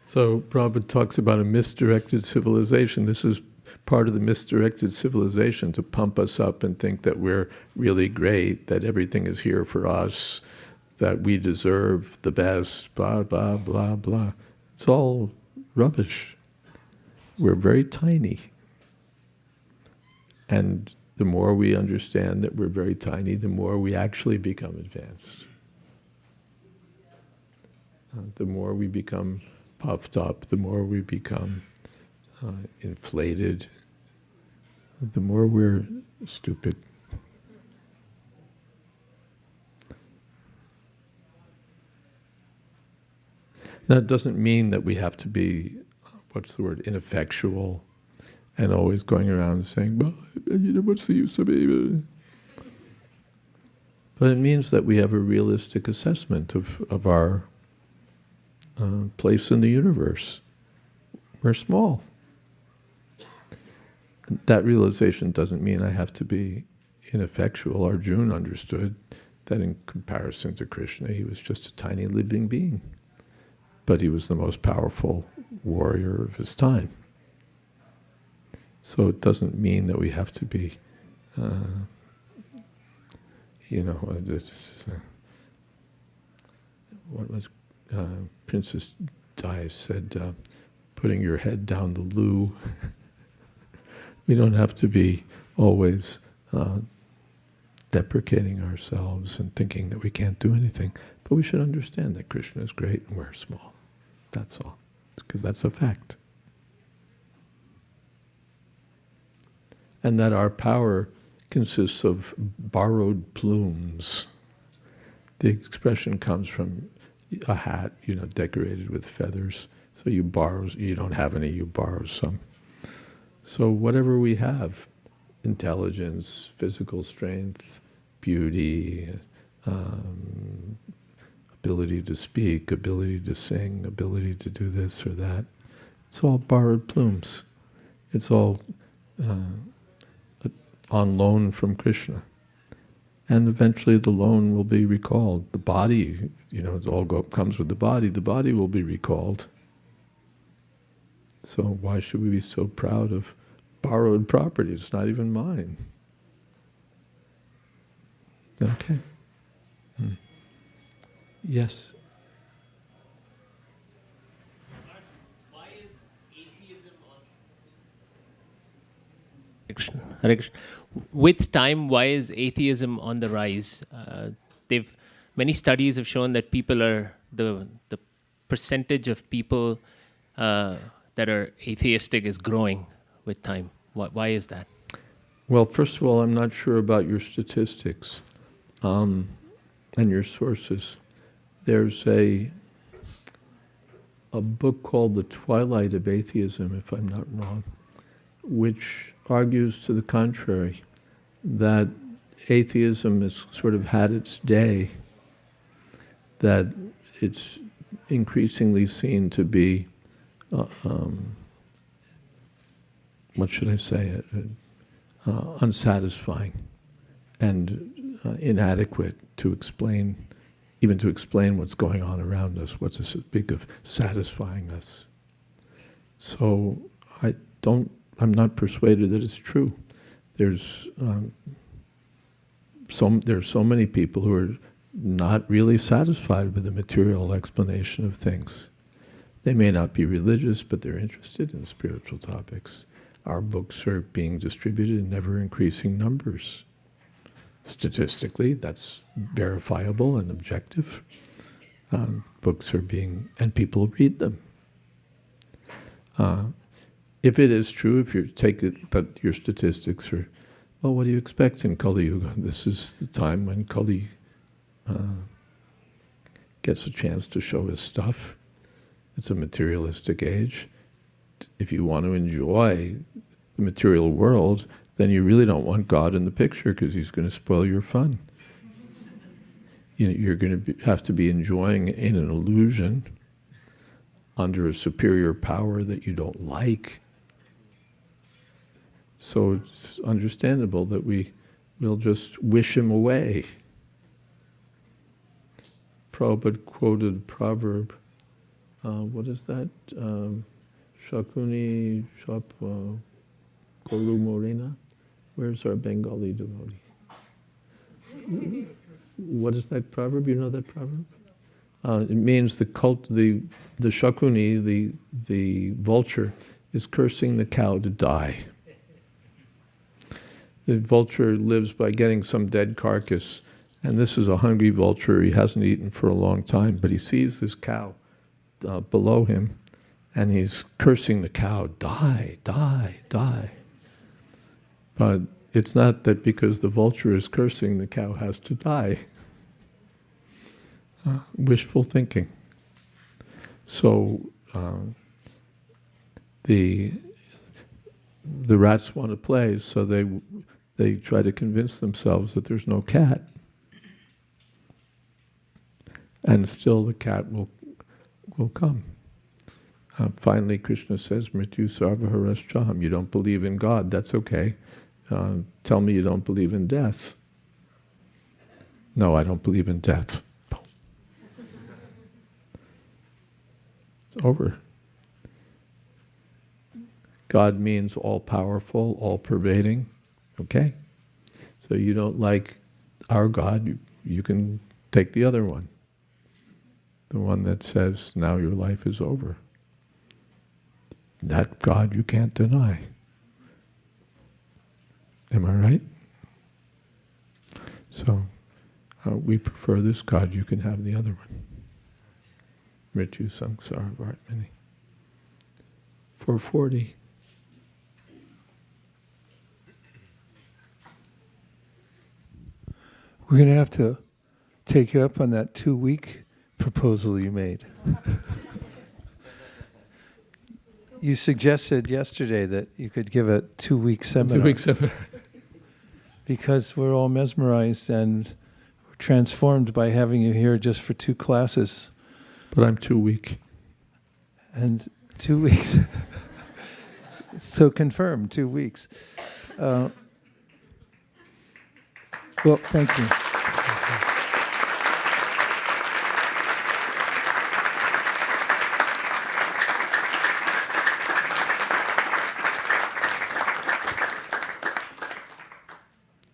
So Prabhupada talks about a misdirected civilization. This is part of the misdirected civilization, to pump us up and think that we're really great, that everything is here for us, that we deserve the best, blah, blah, blah, blah. It's all rubbish. We're very tiny. And the more we understand that we're very tiny, the more we actually become advanced. The more we become puffed up, the more we become inflated, the more we're stupid. Now, it doesn't mean that we have to be, ineffectual, and always going around saying, well, what's the use of it? But it means that we have a realistic assessment of our place in the universe. We're small. That realization doesn't mean I have to be ineffectual. Arjuna understood that in comparison to Krishna, he was just a tiny living being. But he was the most powerful warrior of his time. So it doesn't mean that we have to be, what was Princess Di said, putting your head down the loo. We don't have to be always deprecating ourselves and thinking that we can't do anything. But we should understand that Krishna is great and we're small. That's all. Because that's a fact. And that our power consists of borrowed plumes. The expression comes from a hat, decorated with feathers. So you don't have any, you borrow some. So whatever we have, intelligence, physical strength, beauty, ability to speak, ability to sing, ability to do this or that. It's all borrowed plumes. It's all on loan from Krishna. And eventually the loan will be recalled. The body, it all comes with the body will be recalled. So why should we be so proud of borrowed property? It's not even mine. Okay. Yes. Why is atheism on Hare Krishna. With time, why is atheism on the rise? Many studies have shown that people are the percentage of people that are atheistic is growing with time. Why is that? Well, first of all, I'm not sure about your statistics and your sources. There's a book called The Twilight of Atheism, if I'm not wrong, which argues to the contrary, that atheism has sort of had its day, that it's increasingly seen to be, what should I say, unsatisfying and inadequate to explain what's going on around us, what's to speak of satisfying us. So I'm not persuaded that it's true. There's so many people who are not really satisfied with the material explanation of things. They may not be religious, but they're interested in spiritual topics. Our books are being distributed in ever-increasing numbers. Statistically, that's verifiable and objective. Books are and people read them. If it is true, if you take it that your statistics are, well, what do you expect in Kali Yuga? This is the time when Kali gets a chance to show his stuff. It's a materialistic age. If you want to enjoy the material world, then you really don't want God in the picture because he's going to spoil your fun. You're going to have to be enjoying in an illusion under a superior power that you don't like. So it's understandable that we'll just wish him away. Prabhupada quoted a proverb. What is that? Shakuni Shap Koru Morena? Where's our Bengali devotee? What is that proverb? You know that proverb? It means the Shakuni, the vulture, is cursing the cow to die. The vulture lives by getting some dead carcass, and this is a hungry vulture. He hasn't eaten for a long time, but he sees this cow below him, and he's cursing the cow, die, die, die. But it's not that because the vulture is cursing, the cow has to die. Wishful thinking. So the rats want to play, so they try to convince themselves that there's no cat. And still the cat will come. Finally, Krishna says, Mrityu sarvaharashchaham. You don't believe in God, that's okay. Tell me you don't believe in death. No, I don't believe in death. It's over. God means all-powerful, all-pervading. Okay? So you don't like our God, you can take the other one. The one that says, now your life is over. That God you can't deny. Am I right? So, we prefer this God, you can have the other one. Mrityu Samsara Vartmani. 440. We're going to have to take you up on that 2-week proposal you made. You suggested yesterday that you could give a 2-week seminar. 2 week seminar. Because we're all mesmerized and we're transformed by having you here just for 2 classes But I'm too weak. and 2 weeks. So confirmed, 2 weeks. Well, thank you.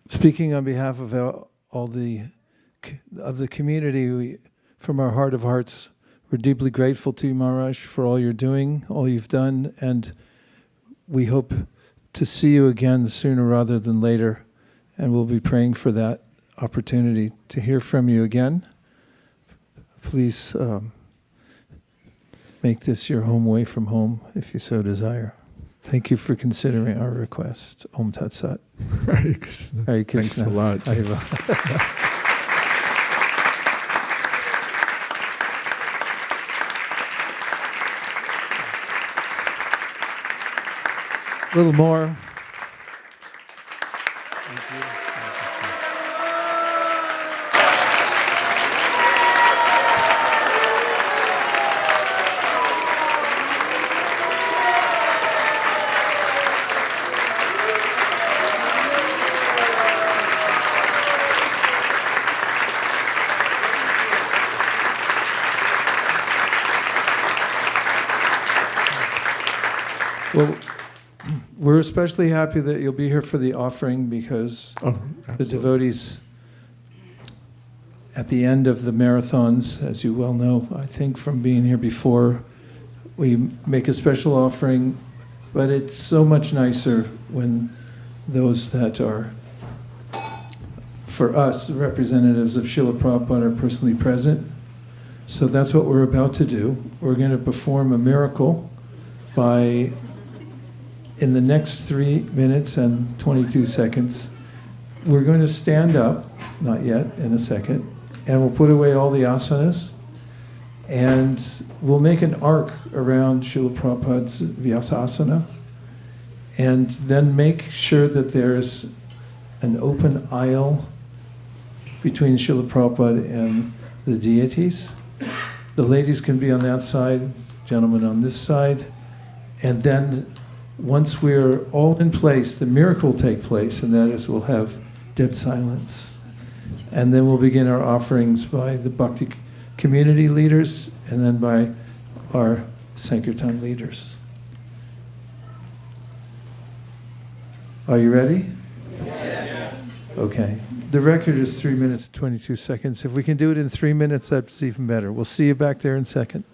Speaking on behalf of all the community, from our heart of hearts, we're deeply grateful to you, Maharaj, for all you're doing, all you've done, and we hope to see you again sooner rather than later, and we'll be praying for that opportunity to hear from you again. Please make this your home away from home, if you so desire. Thank you for considering our request. Om Tat Sat. Hare Krishna. Hare Krishna. Thanks a lot. Hare A little more. Well, we're especially happy that you'll be here for the offering because Oh, the absolutely. devotees at the end of the marathons, as you well know, I think from being here before, we make a special offering, but it's so much nicer when those that are, for us, representatives of Srila Prabhupada are personally present. So that's what we're about to do. We're going to perform a miracle by, in the next 3 minutes and 22 seconds, we're going to stand up, not yet, in a second, and we'll put away all the asanas, and we'll make an arc around Srila Prabhupada's Vyasasana, and then make sure that there's an open aisle between Srila Prabhupada and the deities. The ladies can be on that side, gentlemen on this side, and then once we're all in place, the miracle will take place, and that is we'll have dead silence. And then we'll begin our offerings by the Bhakti community leaders and then by our Sankirtan leaders. Are you ready? Yes. Okay. The record is 3 minutes and 22 seconds. If we can do it in 3 minutes, that's even better. We'll see you back there in a second.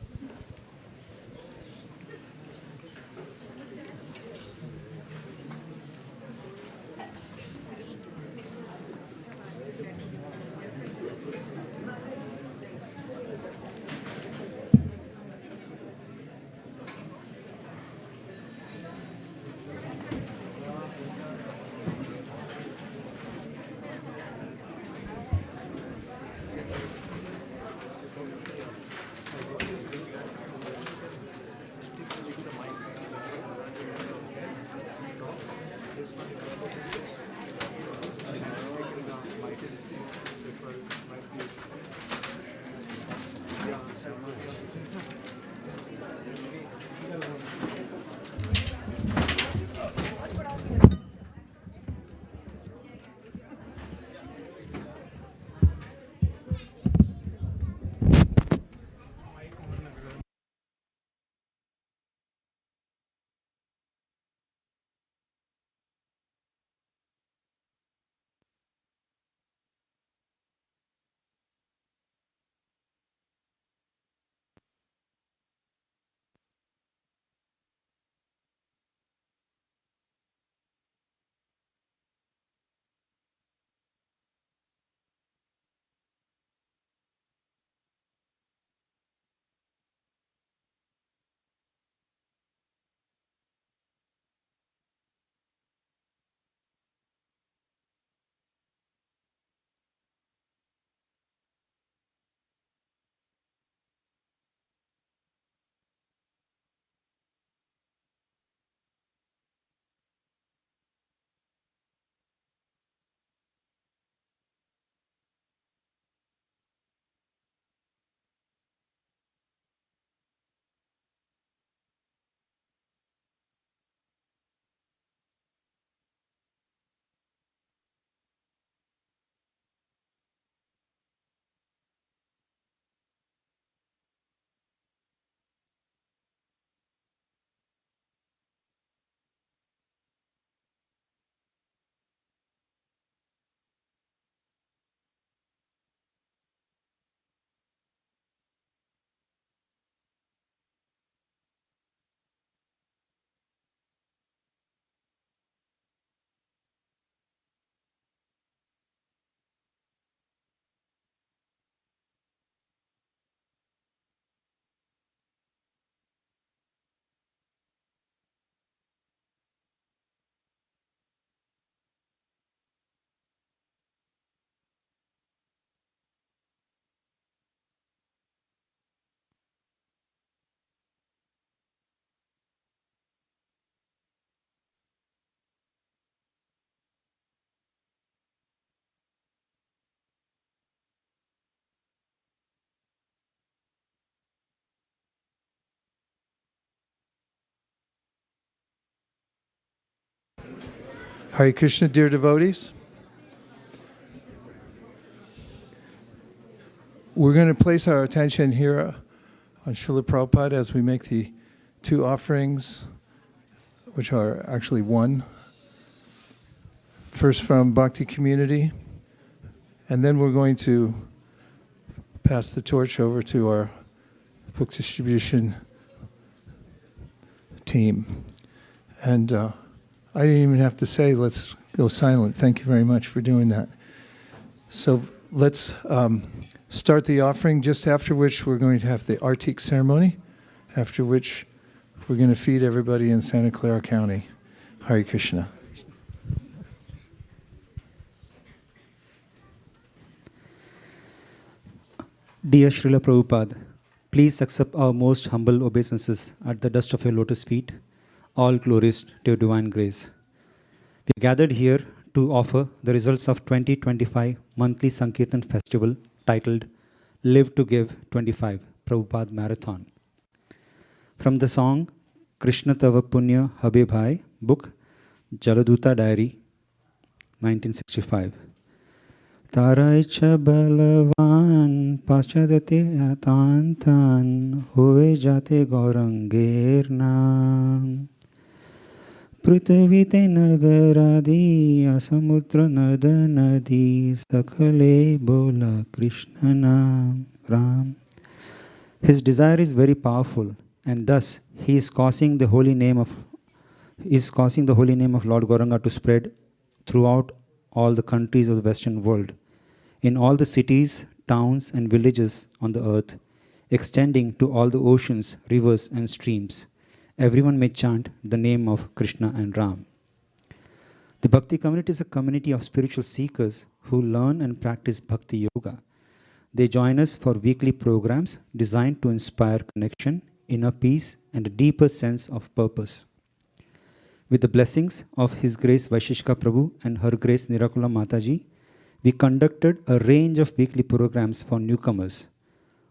Hare Krishna, dear devotees. We're going to place our attention here on Srila Prabhupada as we make the two offerings, which are actually one. First from Bhakti community, and then we're going to pass the torch over to our book distribution team. And I didn't even have to say, let's go silent. Thank you very much for doing that. So let's start the offering, just after which we're going to have the Artik ceremony, after which we're going to feed everybody in Santa Clara County. Hare Krishna. Dear Srila Prabhupada, please accept our most humble obeisances at the dust of your lotus feet. All glories to your divine grace. We gathered here to offer the results of 2025 monthly Sankirtan festival titled Live to Give 25 Prabhupada Marathon. From the song Krishna Tava Punya Habe Bhai, book Jayadvaita Diary, 1965. Tarai cha balavan paschadate atantan hove jate gaurangir nam prithvite nagaradi asamudra nada nadi sakhale bola Krishna nam Ram. His desire is very powerful, and thus he is causing the holy name of Lord Gauranga to spread throughout all the countries of the Western world, in all the cities, towns, and villages on the earth, extending to all the oceans, rivers, and streams. Everyone may chant the name of Krishna and Ram. The Bhakti community is a community of spiritual seekers who learn and practice Bhakti Yoga. They join us for weekly programs designed to inspire connection, inner peace, and a deeper sense of purpose. With the blessings of His Grace Vaishishka Prabhu and Her Grace Nirakula Mataji, we conducted a range of weekly programs for newcomers.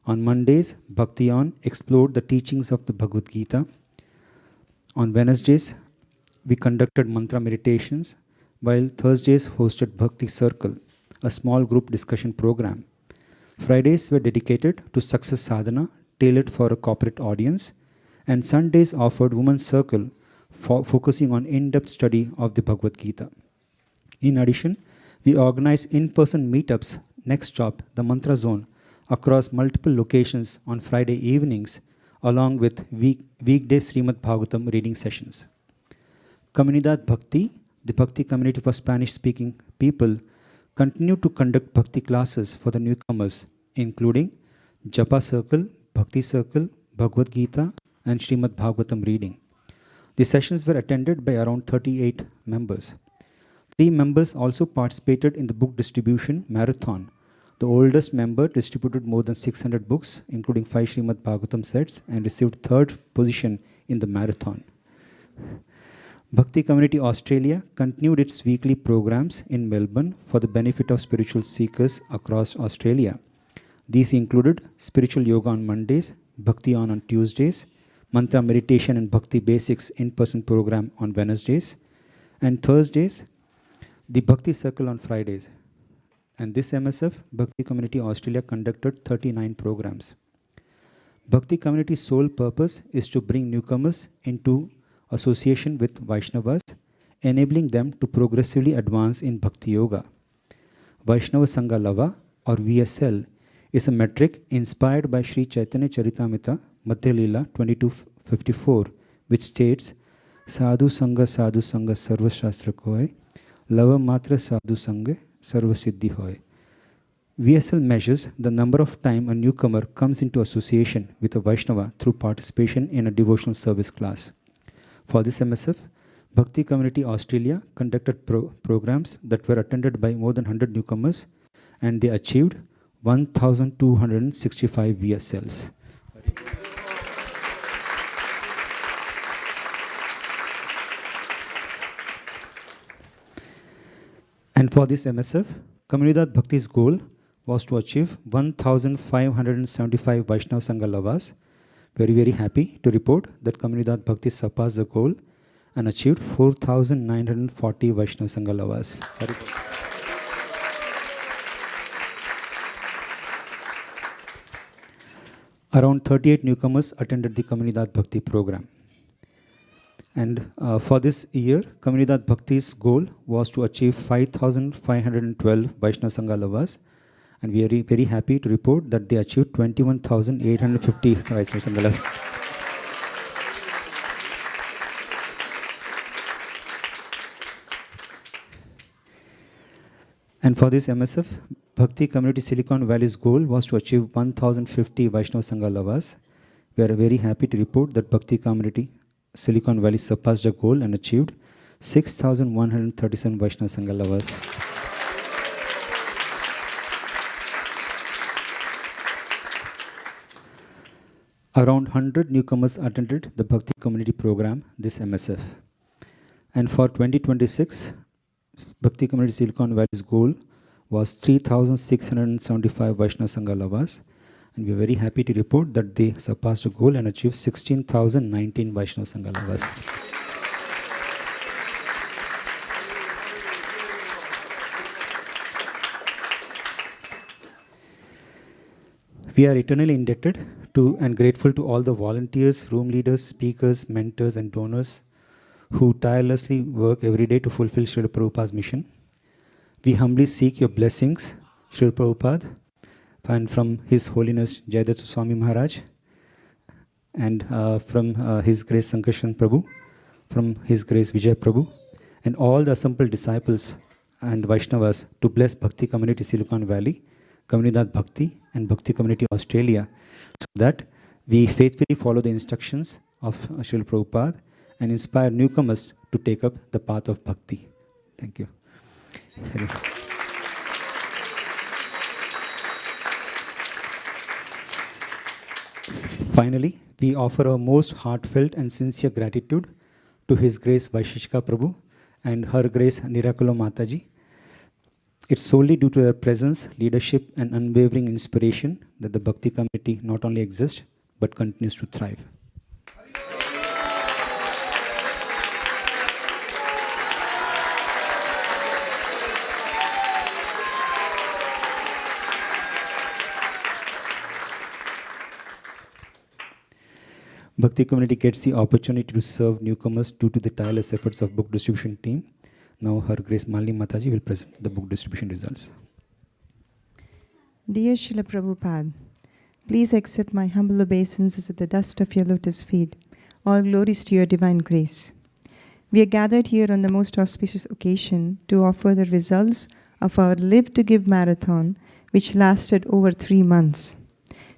On Mondays, Bhakti On explored the teachings of the Bhagavad Gita. On Wednesdays, we conducted mantra meditations, while Thursdays hosted Bhakti Circle, a small group discussion program. Fridays were dedicated to success sadhana, tailored for a corporate audience, and Sundays offered Women's Circle, focusing on in-depth study of the Bhagavad Gita. In addition, we organize in-person meetups, Next Stop, the Mantra Zone, across multiple locations on Friday evenings, along with weekday Srimad Bhagavatam reading sessions. Comunidad Bhakti, the Bhakti community for Spanish-speaking people, continue to conduct Bhakti classes for the newcomers, including Japa Circle, Bhakti Circle, Bhagavad Gita, and Srimad Bhagavatam reading. The sessions were attended by around 38 members. 3 members also participated in the book distribution marathon. The oldest member distributed more than 600 books, including 5 Srimad Bhagavatam sets, and received 3rd position in the marathon. Bhakti Community Australia continued its weekly programs in Melbourne for the benefit of spiritual seekers across Australia. These included spiritual yoga on Mondays, Bhakti on Tuesdays, mantra meditation and Bhakti Basics in-person program on Wednesdays, and Thursdays, the Bhakti Circle on Fridays. And this MSF, Bhakti Community Australia, conducted 39 programs. Bhakti Community's sole purpose is to bring newcomers into association with Vaishnavas, enabling them to progressively advance in Bhakti Yoga. Vaishnava Sangha Lava, or VSL, is a metric inspired by Sri Chaitanya Charitamrita, Madhya Leela 2254, which states, Sadhu Sangha Sarva Shastra Koy, Lava Matra Sadhu Sangha Sarva Siddhi Hoy. VSL measures the number of time a newcomer comes into association with a Vaishnava through participation in a devotional service class. For this MSF, Bhakti Community Australia conducted programs that were attended by more than 100 newcomers, and they achieved 1,265 VSLs. And for this MSF, Comunidad Bhakti's goal was to achieve 1,575 Vaishnava Sangha Lavas. Very, very happy to report that Comunidad Bhakti surpassed the goal and achieved 4,940 Vaishnava Sangha Lavas. Hari Bol. Around 38 newcomers attended the Comunidad Bhakti program. And for this year, Comunidad Bhakti's goal was to achieve 5,512 Vaishnava Sangha Lavas. And we are very happy to report that they achieved 21,850 Vaishnava Sangha Lavas. And for this MSF, Bhakti Community Silicon Valley's goal was to achieve 1,050 Vaishnava Sangha Lavas. We are very happy to report that Bhakti Community Silicon Valley surpassed the goal and achieved 6,137 Vaishnava Sangha Lavas. Around 100 newcomers attended the Bhakti Community program, this MSF. And for 2026, Bhakti Community Silicon Valley's goal was 3,675 Vaishnava Sangha Lavas. And we are very happy to report that they surpassed the goal and achieved 16,019 Vaishnava Sangha Lavas. We are eternally indebted to and grateful to all the volunteers, room leaders, speakers, mentors, and donors who tirelessly work every day to fulfill Srila Prabhupada's mission. We humbly seek your blessings, Srila Prabhupada, and from His Holiness Jayadvaita Swami Maharaj, and from His Grace Sankarshan Prabhu, from His Grace Vijay Prabhu, and all the assembled disciples and Vaishnavas to bless Bhakti Community Silicon Valley, Comunidad Bhakti, and Bhakti Community Australia, so that we faithfully follow the instructions of Srila Prabhupada and inspire newcomers to take up the path of Bhakti. Thank you. Finally, we offer our most heartfelt and sincere gratitude to His Grace Vaishishka Prabhu and Her Grace Nirakula Mataji. It's solely due to their presence, leadership, and unwavering inspiration that the Bhakti community not only exists, but continues to thrive. Bhakti community gets the opportunity to serve newcomers due to the tireless efforts of book distribution team. Now Her Grace Malini Mataji will present the book distribution results. Dear Srila Prabhupada, please accept my humble obeisances at the dust of your lotus feet. All glories to your divine grace. We are gathered here on the most auspicious occasion to offer the results of our Live to Give marathon, which lasted over 3 months.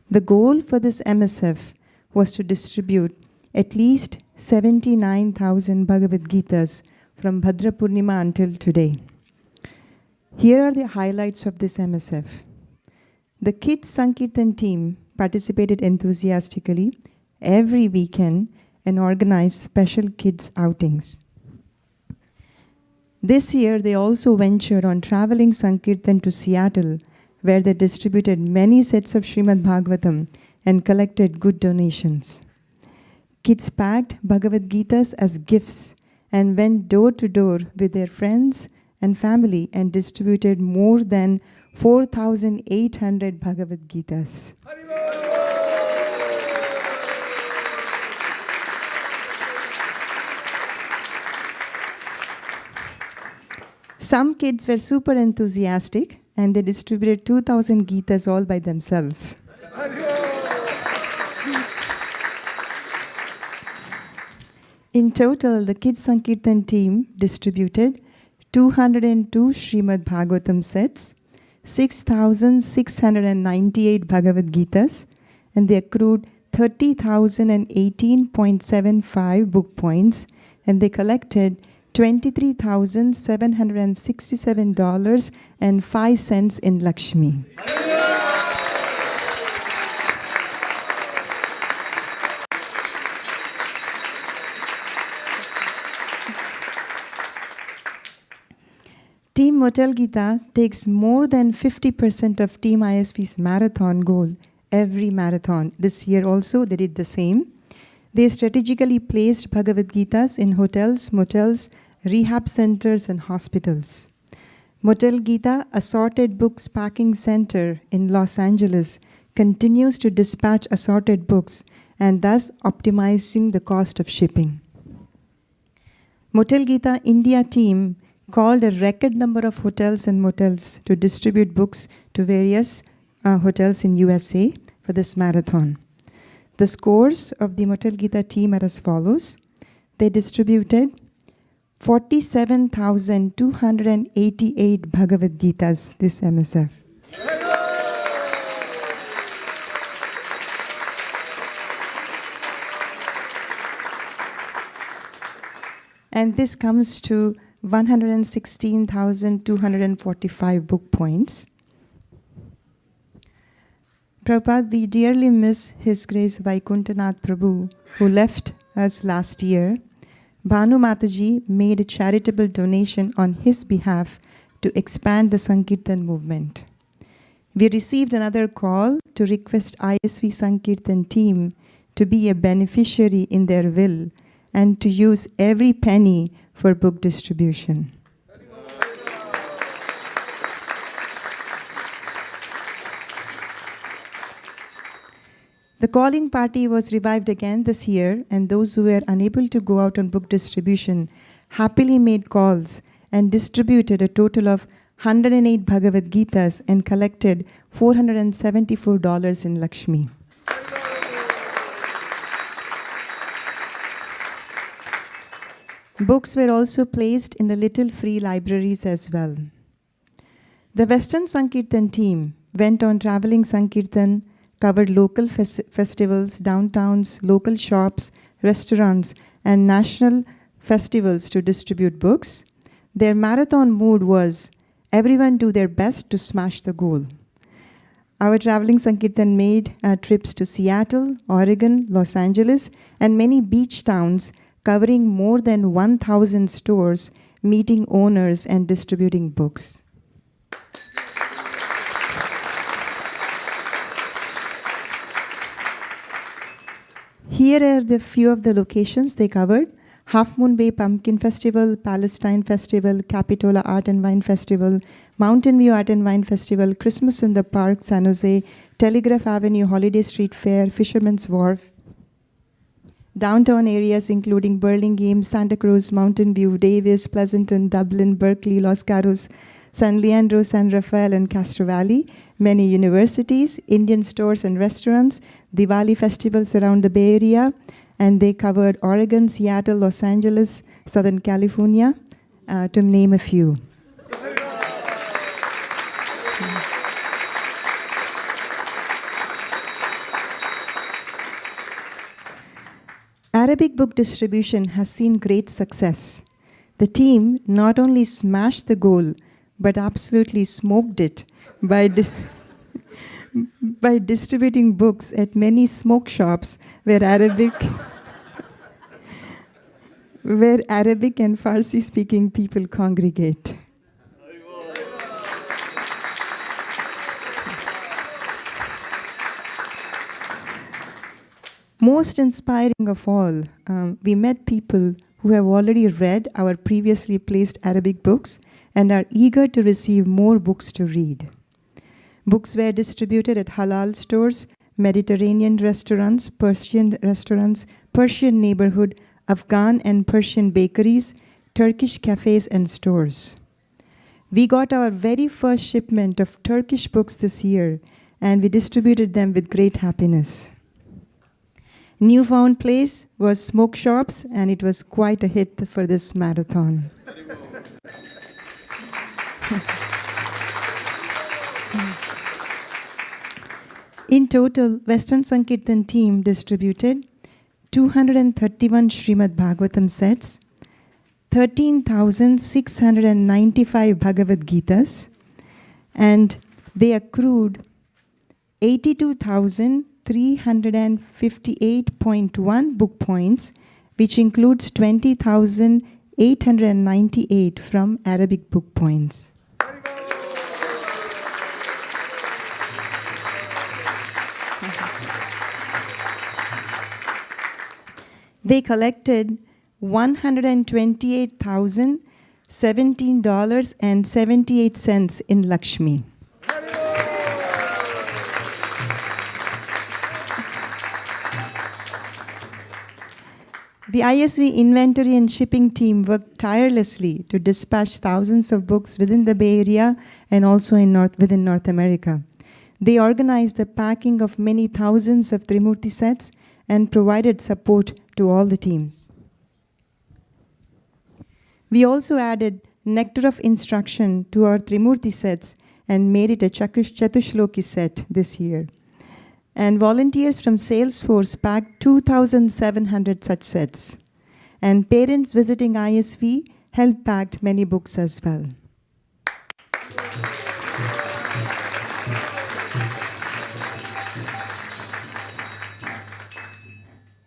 The goal for this MSF was to distribute at least 79,000 Bhagavad Gitas from Bhadra Purnima until today. Here are the highlights of this MSF. The Kids Sankirtan team participated enthusiastically every weekend and organized special kids outings. This year, they also ventured on traveling Sankirtan to Seattle, where they distributed many sets of Srimad Bhagavatam and collected good donations. Kids packed Bhagavad Gitas as gifts and went door to door with their friends and family and distributed more than 4,800 Bhagavad Gitas. Some kids were super enthusiastic and they distributed 2,000 Gitas all by themselves. In total, the Kids Sankirtan team distributed 202 Srimad Bhagavatam sets, 6,698 Bhagavad Gitas, and they accrued 30,018.75 book points, and they collected $23,767.05 in Lakshmi. Team Motel Gita takes more than 50% of Team ISV's marathon goal every marathon. This year also they did the same. They strategically placed Bhagavad Gitas in hotels, motels, rehab centers, and hospitals. Motel Gita Assorted Books Packing Center in Los Angeles continues to dispatch assorted books and thus optimizing the cost of shipping. Motel Gita India team called a record number of hotels and motels to distribute books to various hotels in USA for this marathon. The scores of the Motel Gita team are as follows. They distributed 47,288 Bhagavad Gitas this MSF. And this comes to 116,245 book points. Prabhupada, we dearly miss His Grace Vaikuntanath Prabhu, who left us last year. Bhanu Mataji made a charitable donation on his behalf to expand the Sankirtan movement. We received another call to request ISV Sankirtan team to be a beneficiary in their will and to use every penny for book distribution. The calling party was revived again this year, and those who were unable to go out on book distribution happily made calls and distributed a total of 108 Bhagavad Gitas and collected $474 in Lakshmi. Books were also placed in the little free libraries as well. The Western Sankirtan team went on traveling Sankirtan, covered local festivals, downtowns, local shops, restaurants, and national festivals to distribute books. Their marathon mood was everyone do their best to smash the goal. Our traveling Sankirtan made trips to Seattle, Oregon, Los Angeles, and many beach towns, covering more than 1,000 stores, meeting owners and distributing books. Here are the few of the locations they covered. Half Moon Bay Pumpkin Festival, Palestine Festival, Capitola Art and Wine Festival, Mountain View Art and Wine Festival, Christmas in the Park, San Jose, Telegraph Avenue, Holiday Street Fair, Fisherman's Wharf. Downtown areas including Burlingame, Santa Cruz, Mountain View, Davis, Pleasanton, Dublin, Berkeley, Los Gatos, San Leandro, San Rafael, and Castro Valley. Many universities, Indian stores and restaurants, Diwali festivals around the Bay Area, and they covered Oregon, Seattle, Los Angeles, Southern California, to name a few. Arabic book distribution has seen great success. The team not only smashed the goal, but absolutely smoked it by distributing books at many smoke shops where Arabic and Farsi-speaking people congregate. Most inspiring of all, we met people who have already read our previously placed Arabic books and are eager to receive more books to read. Books were distributed at halal stores, Mediterranean restaurants, Persian neighborhood, Afghan and Persian bakeries, Turkish cafes and stores. We got our very first shipment of Turkish books this year, and we distributed them with great happiness. Newfound place was smoke shops, and it was quite a hit for this marathon. In total, Western Sankirtan team distributed 231 Srimad Bhagavatam sets, 13,695 Bhagavad Gitas, and they accrued 82,358.1 book points, which includes 20,898 from Arabic book points. They collected $128,017.78 in Lakshmi. The ISV inventory and shipping team worked tirelessly to dispatch thousands of books within the Bay Area and also within North America. They organized the packing of many thousands of Trimurti sets and provided support to all the teams. We also added Nectar of Instruction to our Trimurti sets and made it a Chatushloki set this year. And volunteers from Salesforce packed 2,700 such sets. And parents visiting ISV helped pack many books as well.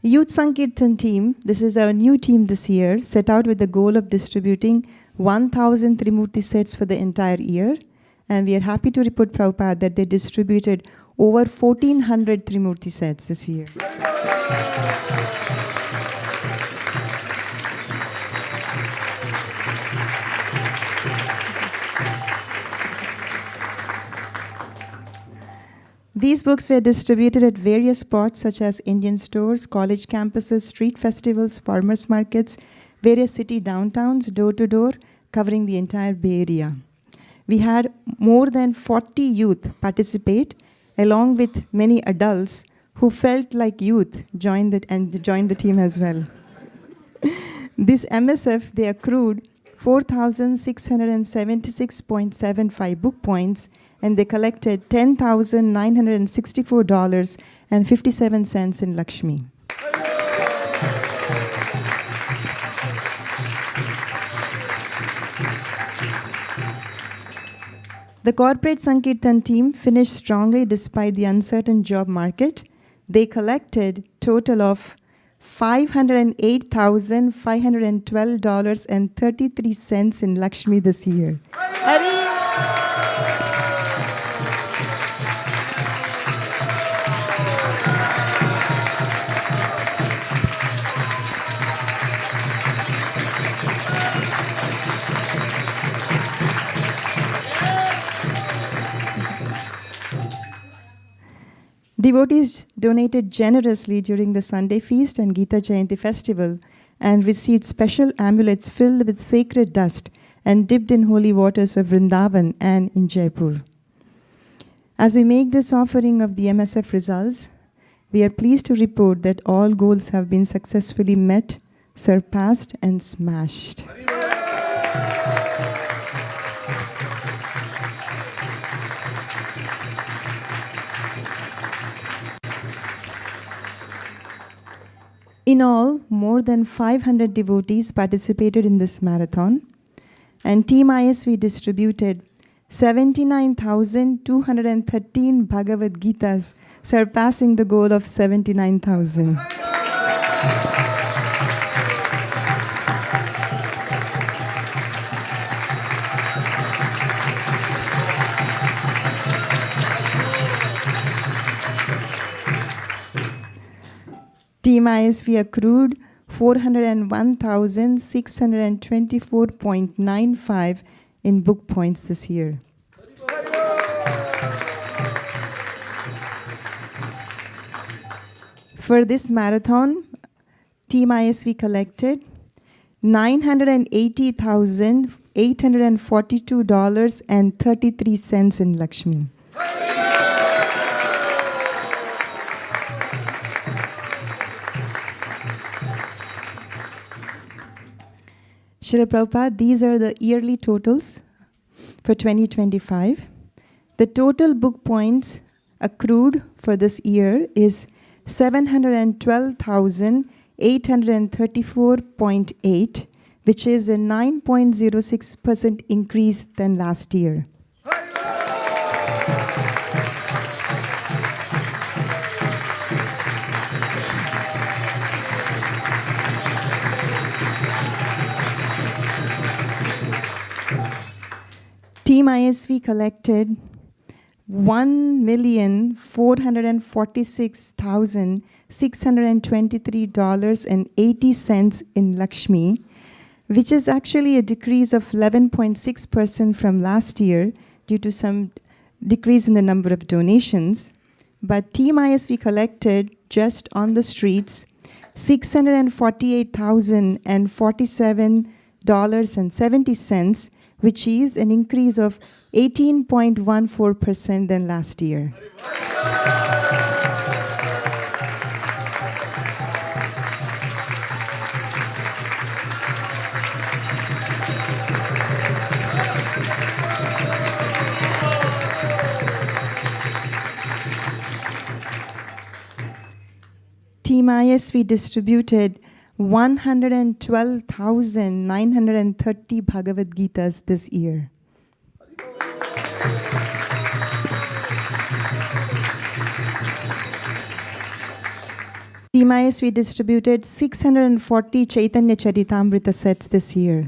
Youth Sankirtan team, this is our new team this year, set out with the goal of distributing 1,000 Trimurti sets for the entire year. And we are happy to report, Prabhupada, that they distributed over 1,400 Trimurti sets this year. These books were distributed at various spots such as Indian stores, college campuses, street festivals, farmers markets, various city downtowns, door to door, covering the entire Bay Area. We had more than 40 youth participate, along with many adults who felt like youth joined the team as well. This MSF, they accrued 4,676.75 book points, and they collected $10,964.57 in Lakshmi. The corporate Sankirtan team finished strongly despite the uncertain job market. They collected total of $508,512.33 in Lakshmi this year. Devotees donated generously during the Sunday feast and Gita Jayanti festival and received special amulets filled with sacred dust and dipped in holy waters of Vrindavan and in Jaipur. As we make this offering of the MSF results, we are pleased to report that all goals have been successfully met, surpassed, and smashed. In all, more than 500 devotees participated in this marathon, and Team ISV distributed 79,213 Bhagavad Gitas, surpassing the goal of 79,000. Team ISV accrued 401,624.95 in book points this year. For this marathon, Team ISV collected $980,842.33 in Lakshmi. Srila Prabhupada, these are the yearly totals for 2025. The total book points accrued for this year is 712,834.8, which is a 9.06% increase than last year. Team ISV collected $1,446,623.80 in Lakshmi, which is actually a decrease of 11.6% from last year due to some decrease in the number of donations. But Team ISV collected just on the streets $648,047.70, which is an increase of 18.14% than last year. Team ISV distributed 112,930 Bhagavad Gitas this year. Team ISV distributed 640 Chaitanya Charitamrita sets this year.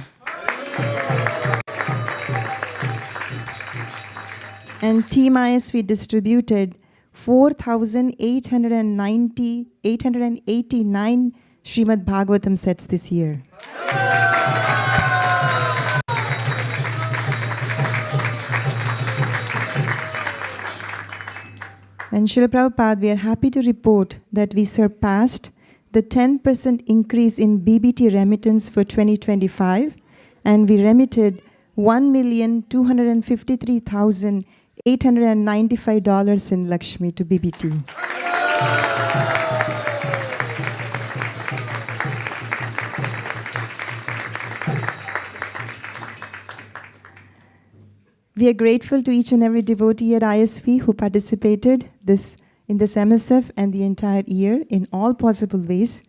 And Team ISV distributed 4,889 Srimad Bhagavatam sets this year. And Srila Prabhupada, we are happy to report that we surpassed the 10% increase in BBT remittance for 2025, and we remitted $1,253,895 in Lakshmi to BBT. We are grateful to each and every devotee at ISV who participated in this MSF and the entire year in all possible ways.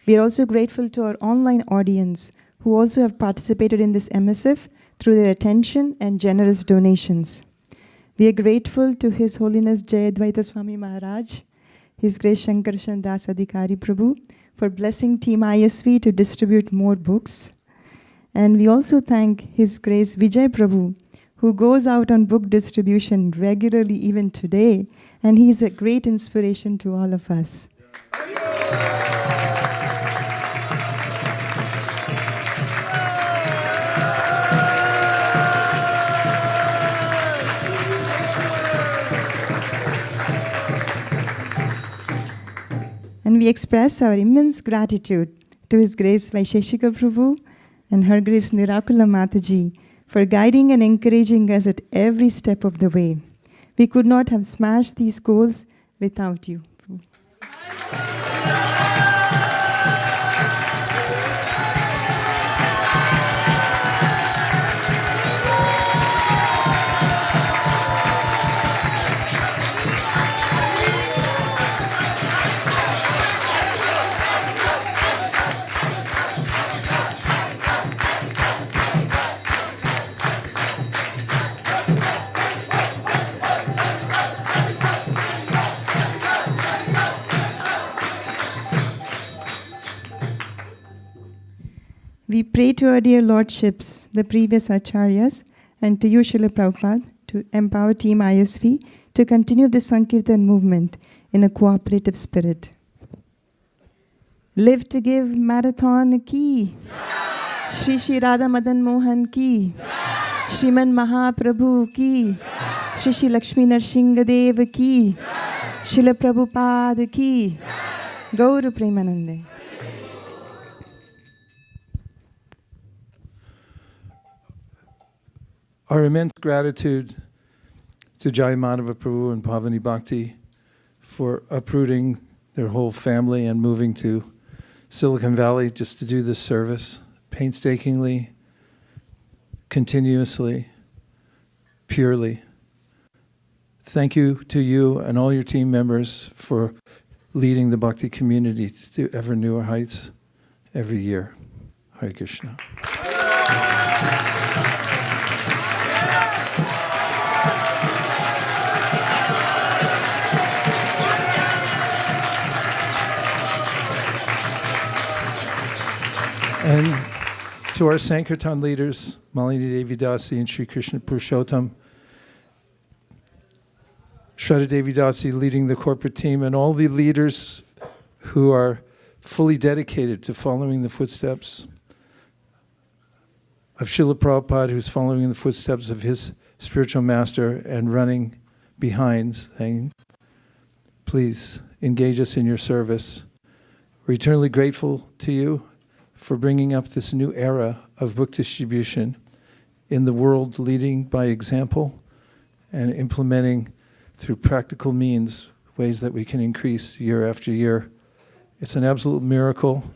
We are also grateful to our online audience who also have participated in this MSF through their attention and generous donations. We are grateful to His Holiness Jayadvaita Swami Maharaj, His Grace Shankar Das Adhikari Prabhu, for blessing Team ISV to distribute more books. And we also thank His Grace Vijay Prabhu, who goes out on book distribution regularly even today, and he's a great inspiration to all of us. And we express our immense gratitude to His Grace Vaisheshika Prabhu and Her Grace Nirakula Mataji for guiding and encouraging us at every step of the way. We could not have smashed these goals without you. We pray to our dear Lordships, the previous Acharyas, and to you, Srila Prabhupada, to empower Team ISV to continue the Sankirtan movement in a cooperative spirit. Live to Give Marathon ki, Shri Shri Radha Madan Mohan ki, Shriman Mahaprabhu ki, Shri Shri Lakshmi Narsinghadev ki, Srila Prabhupada ki, Gauru Premanande. Our immense gratitude to Jai Madhava Prabhu and Pavani Bhakti for uprooting their whole family and moving to Silicon Valley just to do this service painstakingly, continuously, purely. Thank you to you and all your team members for leading the Bhakti community to ever newer heights every year. Hare Krishna. And to our Sankirtan leaders, Malini Devi Dasi and Sri Krishna Purushottam, Shraddha Devi Dasi leading the corporate team, and all the leaders who are fully dedicated to following the footsteps of Srila Prabhupada, who's following in the footsteps of his spiritual master and running behind, saying, please engage us in your service. We're eternally grateful to you for bringing up this new era of book distribution in the world, leading by example and implementing through practical means ways that we can increase year after year. It's an absolute miracle,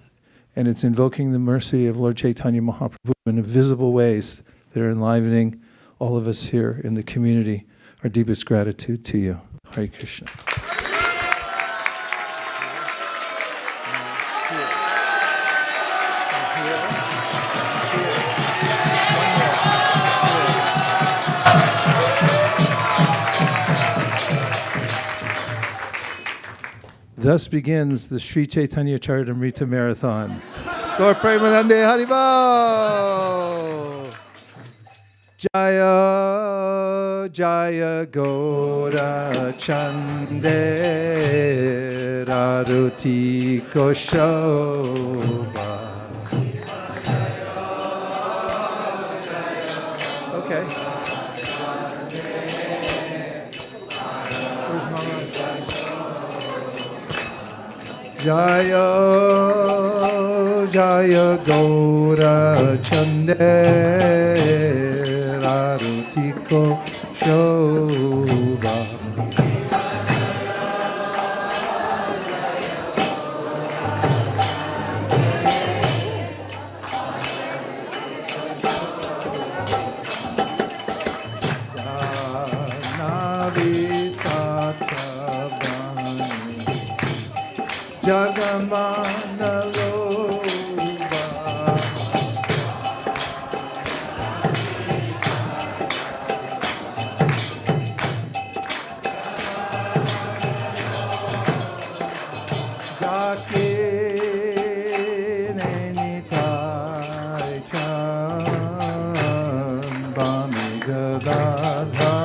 and it's invoking the mercy of Lord Chaitanya Mahaprabhu in visible ways that are enlivening all of us here in the community. Our deepest gratitude to you. Hare Krishna. Thus begins the Sri Chaitanya Charitamrita Marathon. Gaur Premanande Haribol! Jaya Jaya Gaura Chande Raruti Koshoba. Okay. Where's Mama? Jaya Jaya Gaura Chande Rarutiko Shobha. Jagamana Loba. Jake Nenitai Chan Bami Gadadhara.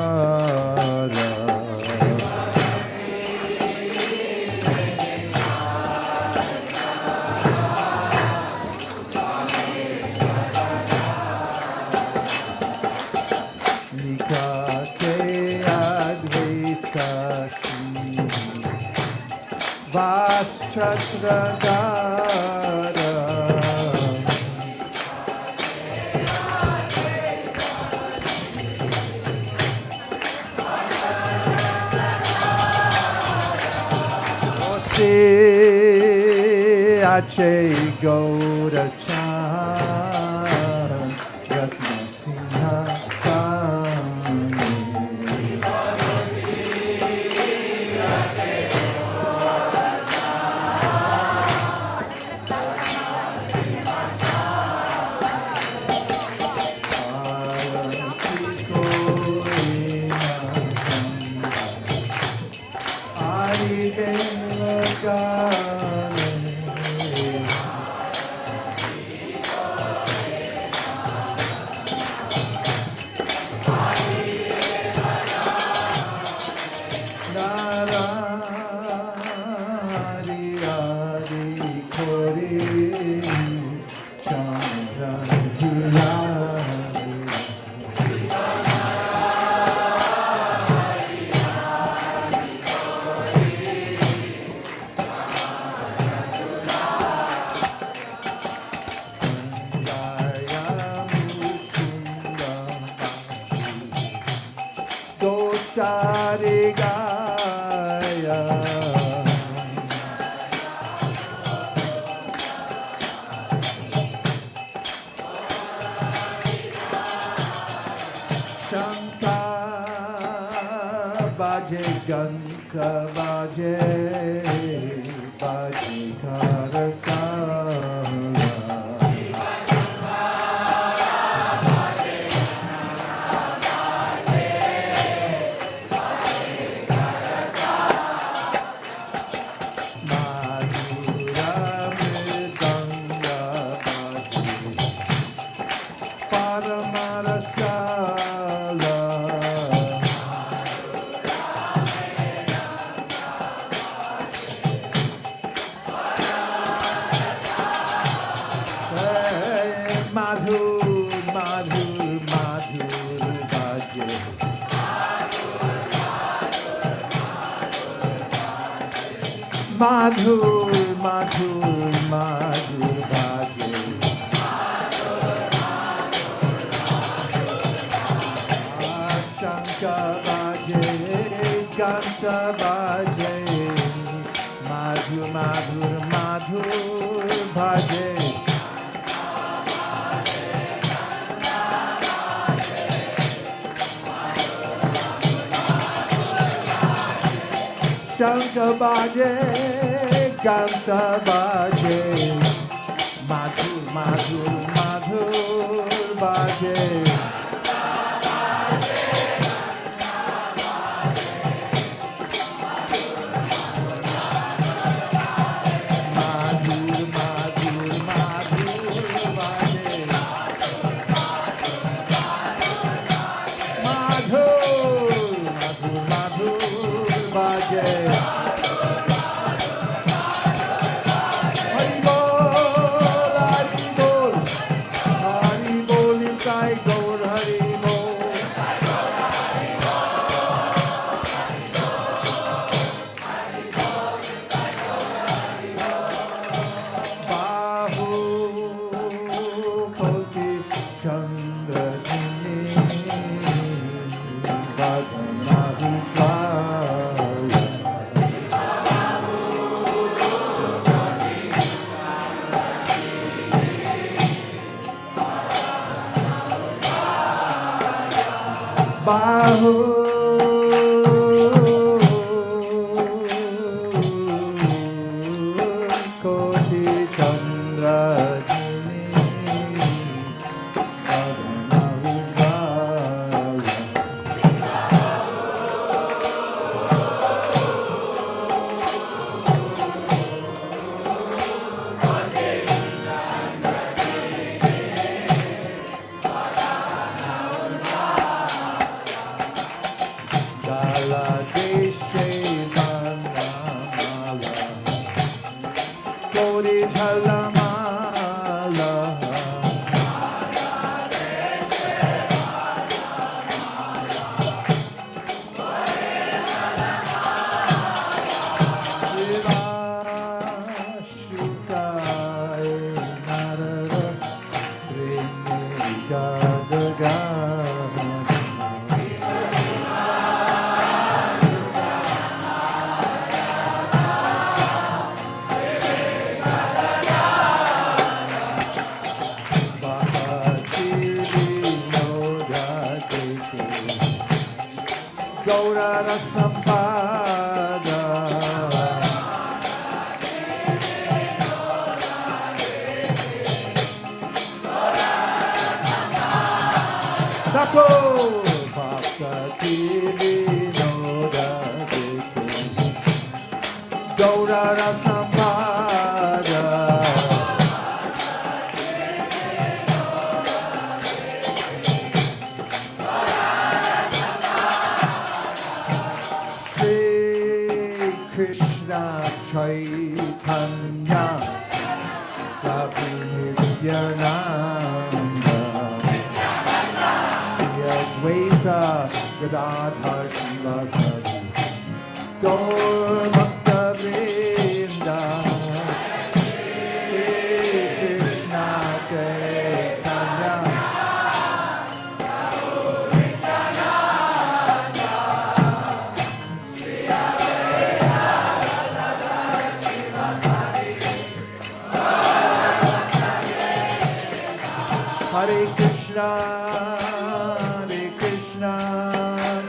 Ache Goda Chan Yatma Singha Madhur, Madhur, Madhur Bhaje. Shanka Bhaje, Ganta Bhaje. Madhur, Madhur, Madhur Bhaje. Shanka Bhaje, Ganta Bhaje. Madhur, Madhur, Madhur Bhaje. Bahu Koti Chandra Krishna Chaitanya Prabhu Nityananda Jayadvaita Gadadhar Sivasadi Gaur Bhakta Vrinda Krishna Chaitanya Hare Krishna,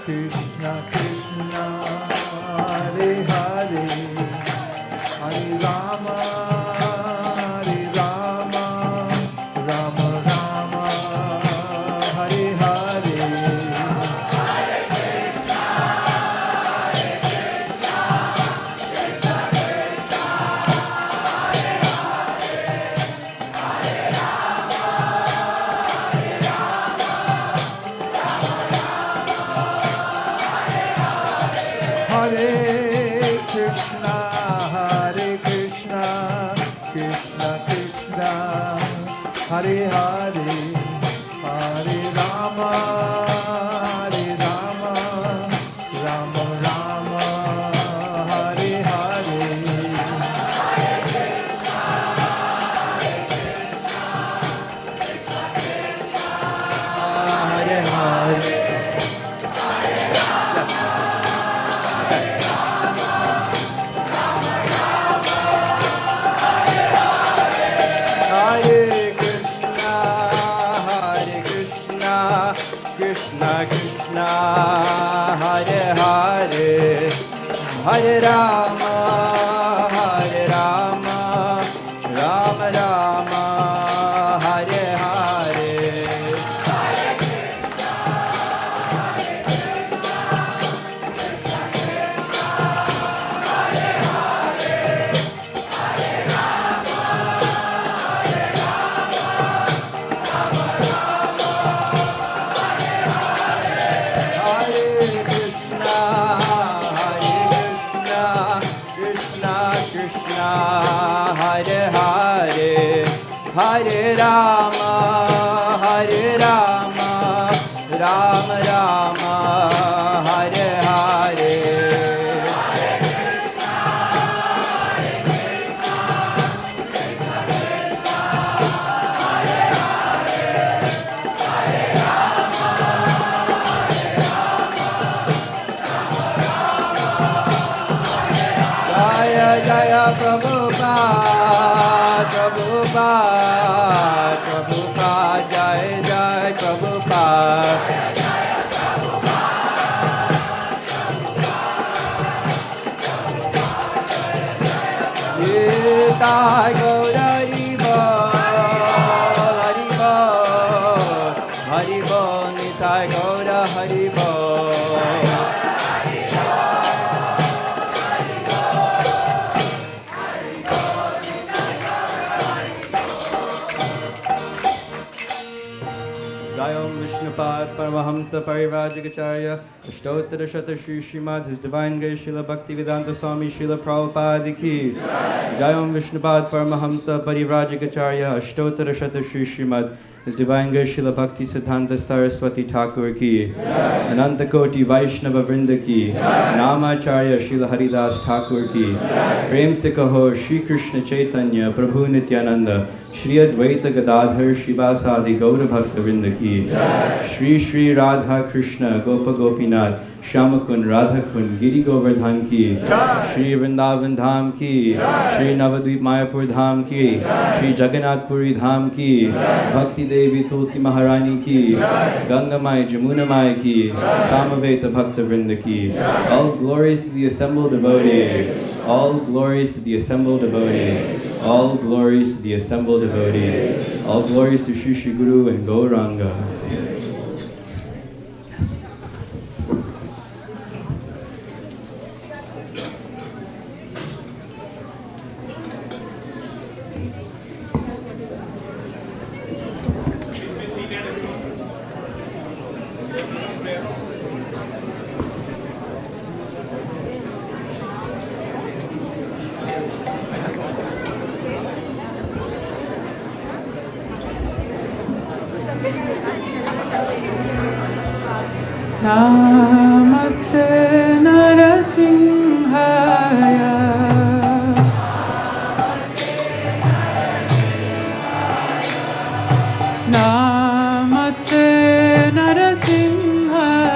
Krishna Krishna, Hare Hare, Hare Rama, Rama Rama, Hare Hare. Hare Rama, Hare Rama, Rama Rama, Hare Hare. Hare Rama, Hare Rama, Rama Rama, Hare Hare. Jaya Jaya Prabhupada, Prabhupada, Prabhupada, Jaya Jaya Prabhupada. Nitai Gaura Haribo, Haribo, Haribo, Nitai Gaura Haribo. Jayam Vishnupad Paramahamsa Parivrajagacharya Ashtottara Shata Shri Srimad His Divine Grace Srila Bhaktivedanta Swami Srila Prabhupada Ki Jayam Vishnupad Paramahamsa Parivrajagacharya Ashtottara Shata Shri Srimad His Divine Grace Srila Bhakti Siddhanta Saraswati Thakur Ki Ananta Koti Vaishnava Vrinda Ki Namacharya Srila Haridas Thakur Ki Prem Se Kaho Shri Krishna Chaitanya Prabhu Nityananda Shri Advaita Gadadhar Shivasadi Gaura Bhakta Vrinda Ki Shri Shri Radha Krishna Gopa Gopinath Shyamakun Radhakun Giri Govardhan Ki Shri Vrindavan Dham Ki Shri Navadvip Mayapur Dham Ki Shri Jagannath Puri Dham Ki Bhakti Devi Tulsi Maharani Ki Ganga Mai Jamuna Mai Ki Samaveta Bhakta Vrinda Ki. All glories to the assembled devotees. All glories to the assembled devotees. All glories to the assembled devotees. All glories to Shri Shri Guru and Gauranga. Namaste Narasimhaya. Namaste Narasimhaya.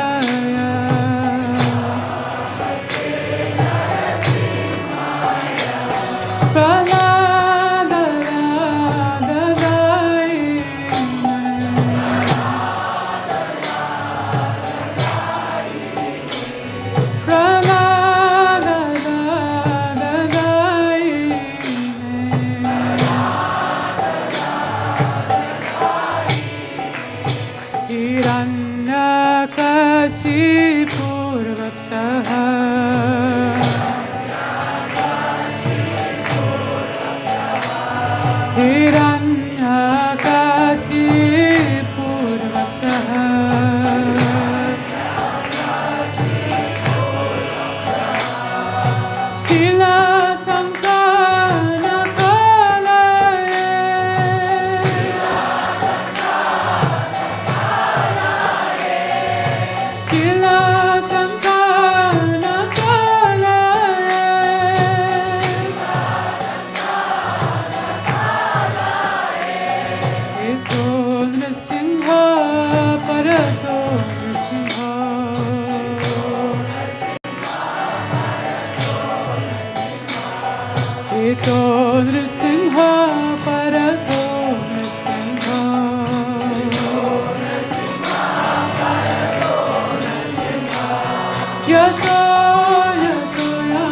Yato, yato, yato.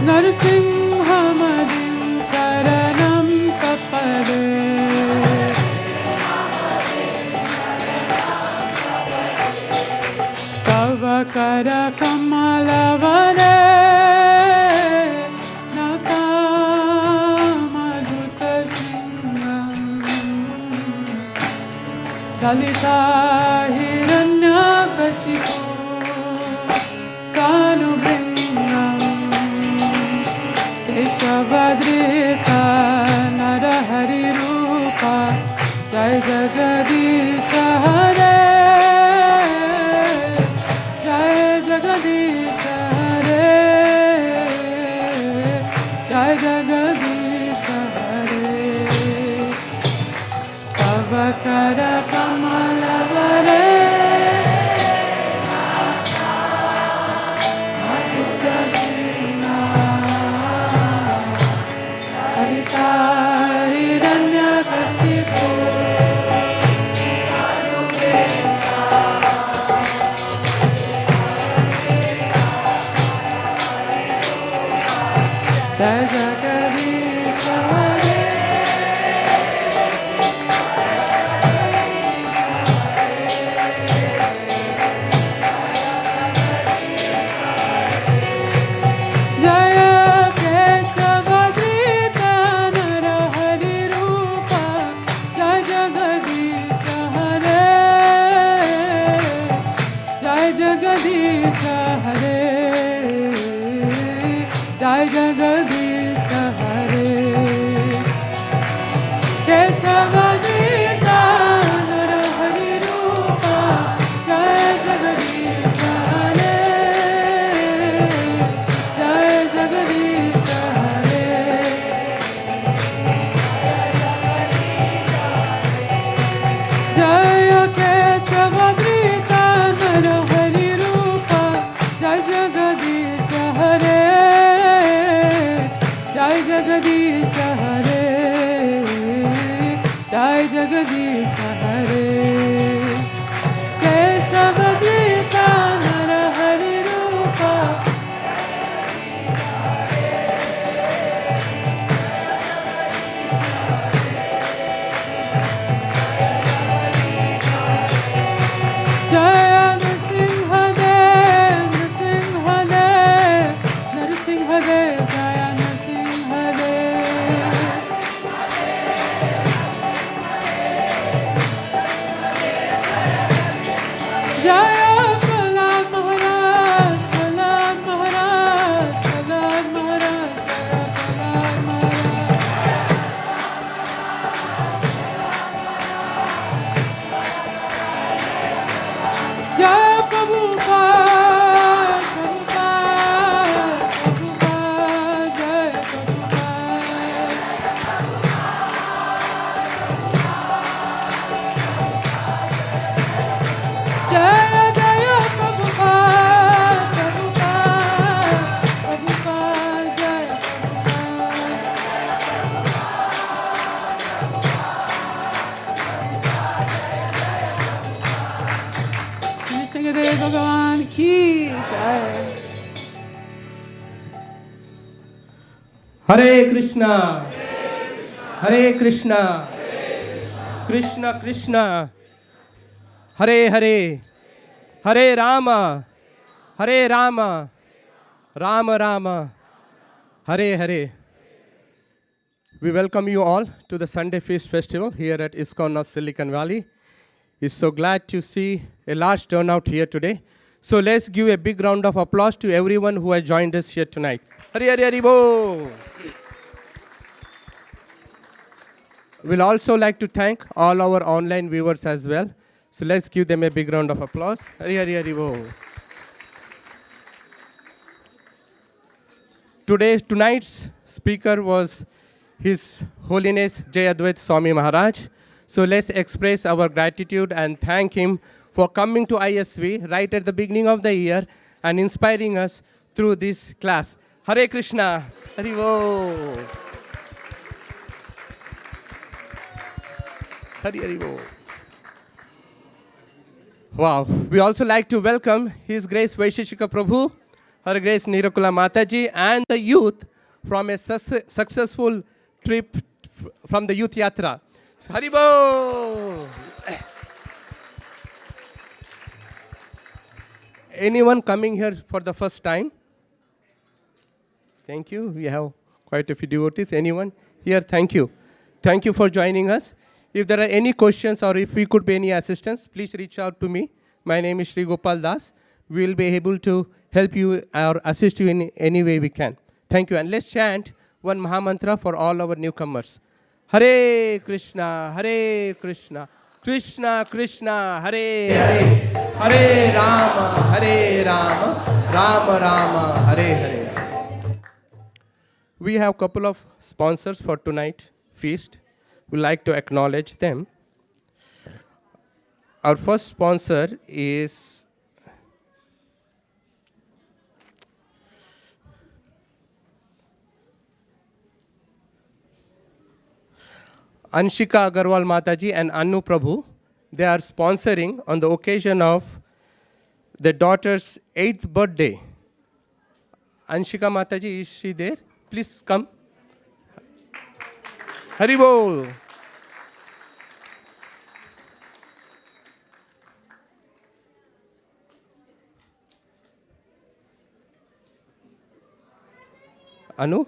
नरसिंहमदिं शरणं तपदे तव करकमलवने ललिता हिरण्यकशिपु कानुबृन्दम् केशवद्रिता नरहरिरूपा जय जगदीश हरे जय जगदीश हरे जय जगदीश हरे तव कर Hare Krishna, Hare Krishna, Krishna Krishna, Hare Hare, Hare Rama, Hare Rama, Rama Rama, Hare Hare. We welcome you all to the Sunday Feast Festival here at ISKCON of Silicon Valley. We're so glad to see a large turnout here today. So let's give a big round of applause to everyone who has joined us here tonight. Hare Hare Hare Bo! We'll also like to thank all our online viewers as well. So let's give them a big round of applause. Hare Hare Hare Bo! Tonight's speaker was His Holiness Jayadvaita Swami Maharaj. So let's express our gratitude and thank him for coming to ISV right at the beginning of the year and inspiring us through this class. Hare Krishna. Hare Bo. Hare Hare Bo. Wow. We also like to welcome His Grace Vaisheshika Prabhu, Her Grace Nirukula Mataji, and the youth from a successful trip from the Youth Yatra. So, Haribo! Anyone coming here for the first time? Thank you. We have quite a few devotees. Anyone here? Thank you. Thank you for joining us. If there are any questions or if we could be any assistance, please reach out to me. My name is Sri Gopal Das. We will be able to help you or assist you in any way we can. Thank you. And let's chant one Mahamantra for all our newcomers. Hare Krishna, Hare Krishna, Krishna Krishna, Hare Hare, Hare Rama, Rama Rama, Hare Hare. We have a couple of sponsors for tonight's feast. We'd like to acknowledge them. Our first sponsor is Anshika Agarwal Mataji and Anu Prabhu. They are sponsoring on the occasion of their daughter's 8th birthday. Anshika Mataji, is she there? Please come. Haribol. Anu?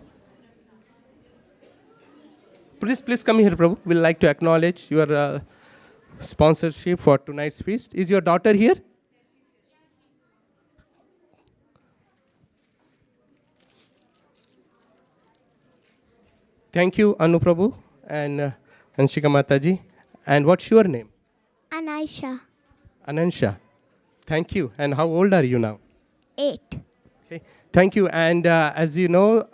Please come here, Prabhu. We'd like to acknowledge your sponsorship for tonight's feast. Is your daughter here? Thank you, Anu Prabhu and Anshika Mataji. And what's your name? Anaisha. Anansha. Thank you. And how old are you now? 8. Okay. Thank you. And as you know,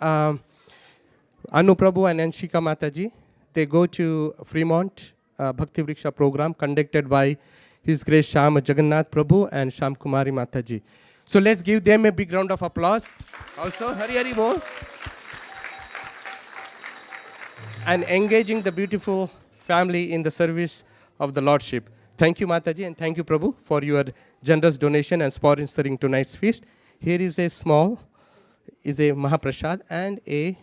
Anu Prabhu and Anshika Mataji, they go to Fremont Bhakti Vriksha program conducted by His Grace Sham Jagannath Prabhu and Sham Kumari Mataji. So let's give them a big round of applause. Also, Hari Hari Bol. And engaging the beautiful family in the service of the Lordship. Thank you, Mataji, and thank you, Prabhu, for your generous donation and sponsoring tonight's feast. Here is a Mahaprasad and a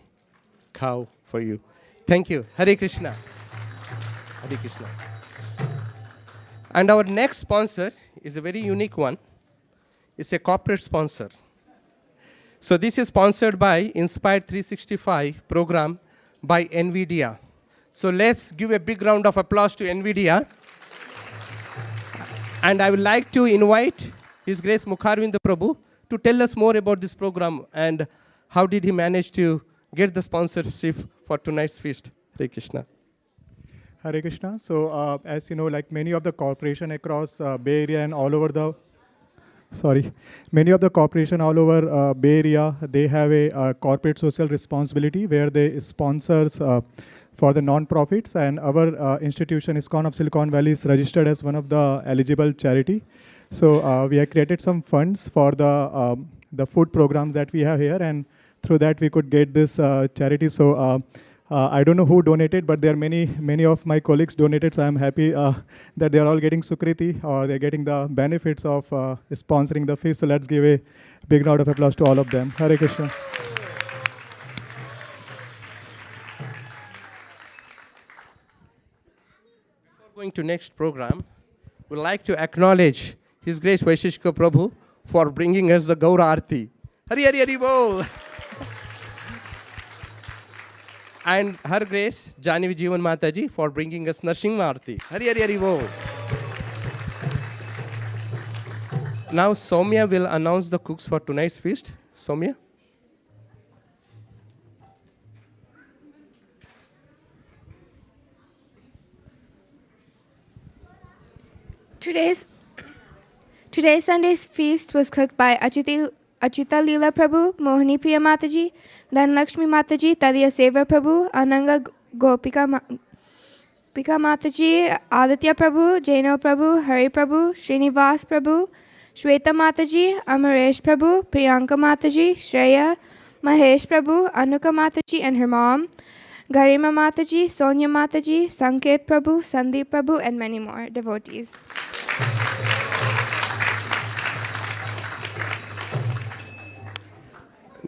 cow for you. Thank you. Hare Krishna. Hare Krishna. And our next sponsor is a very unique one. It's a corporate sponsor. So this is sponsored by Inspired 365 program by NVIDIA. So let's give a big round of applause to NVIDIA. And I would like to invite His Grace Mukharvinda Prabhu to tell us more about this program and how did he manage to get the sponsorship for tonight's feast. Hare Krishna. Hare Krishna. So as you know, like many of the corporation across Bay Area and all over the many of the corporation all over Bay Area, they have a corporate social responsibility where they sponsors for the non-profits, and our institution, ISKCON of Silicon Valley, is registered as one of the eligible charity. So we have created some funds for the food program that we have here, and through that we could get this charity. So I don't know who donated, but there are many of my colleagues donated, so I'm happy that they're all getting Sukriti, or they're getting the benefits of sponsoring the feast. So let's give a big round of applause to all of them. Hare Krishna. Before going to next program, we'd like to acknowledge His Grace Vaisheshika Prabhu for bringing us the Gaura Arti. Hari Hari Hari Bol! And Her Grace Janavi Jeevan Mataji for bringing us Narsingha Arti. Hari Hari Hari Bol! Now Soumya will announce the cooks for tonight's feast. Soumya? Today's Sunday's feast was cooked by Achita Leela Prabhu, Mohini Priya Mataji, Dhanlakshmi Mataji, Tadiya Seva Prabhu, Ananga Gopika Mataji, Aditya Prabhu, Jaino Prabhu, Hari Prabhu, Srinivas Prabhu, Shweta Mataji, Amaresh Prabhu, Priyanka Mataji, Shreya, Mahesh Prabhu, Anuka Mataji and her mom, Garima Mataji, Sonia Mataji, Sanket Prabhu, Sandeep Prabhu, and many more devotees.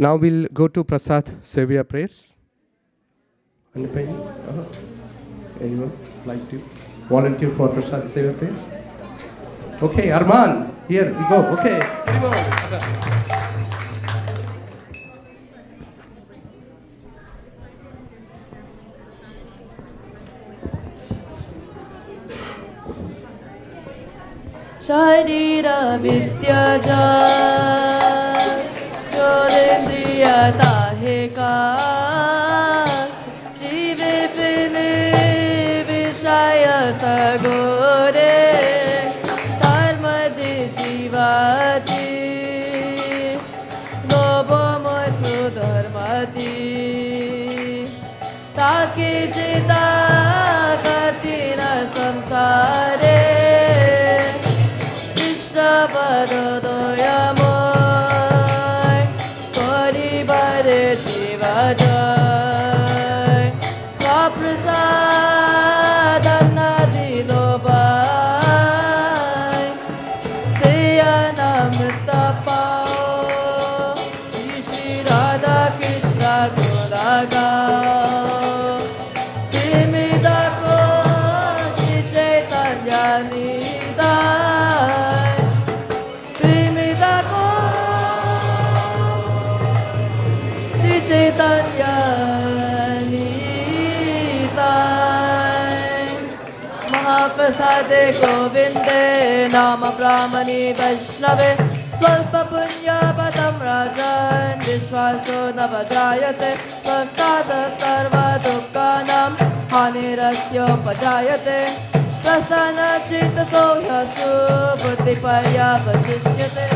Now we'll go to Prasad Sevya prayers. Anyone like to volunteer for Prasad Sevya prayers? Okay, Arman, here we go. Okay. Sharira Vidyaja Jodendriya Taheka Jive Pili Vishaya Sagore Dharmadi Jivati Lobomoy Sudharmati Taki Jita Katina Samsare Badodoyamoy Kori Bare Shivajoy Swaprasadana Dilobay Seyanamrita Pao Shri Radha Krishna Gulagao Timidako Shri Chaitanya Nidai Chaitanya Nitai Mahaprasade Govinde Nama Brahmani Vaishnave Swalpa Punya Patam Rajan Vishwaso Navajayate Prasada Sarva Dukkanam Hanirasya Pajayate Prasana Chitaso Yasu Buddhipaya Vashishyate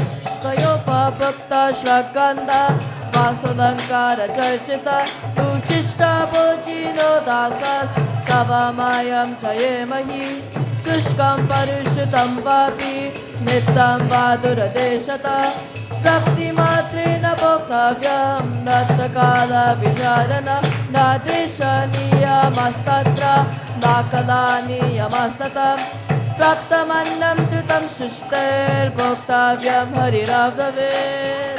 Kayopa Bhakta Shrakanda Vasulankara Charchita Uchishta Bojino Dasas Tavamayam Chayemahi Shushkam Parushutam Vapi Nittam Vadura Deshata Prakti Matrina Bhoktavyam Nattakala Vicharana Nadeshaniya Mastatra Nakalani Yamastatam Praptamannam Tutam Shushter Bhoktavyam Hariravdave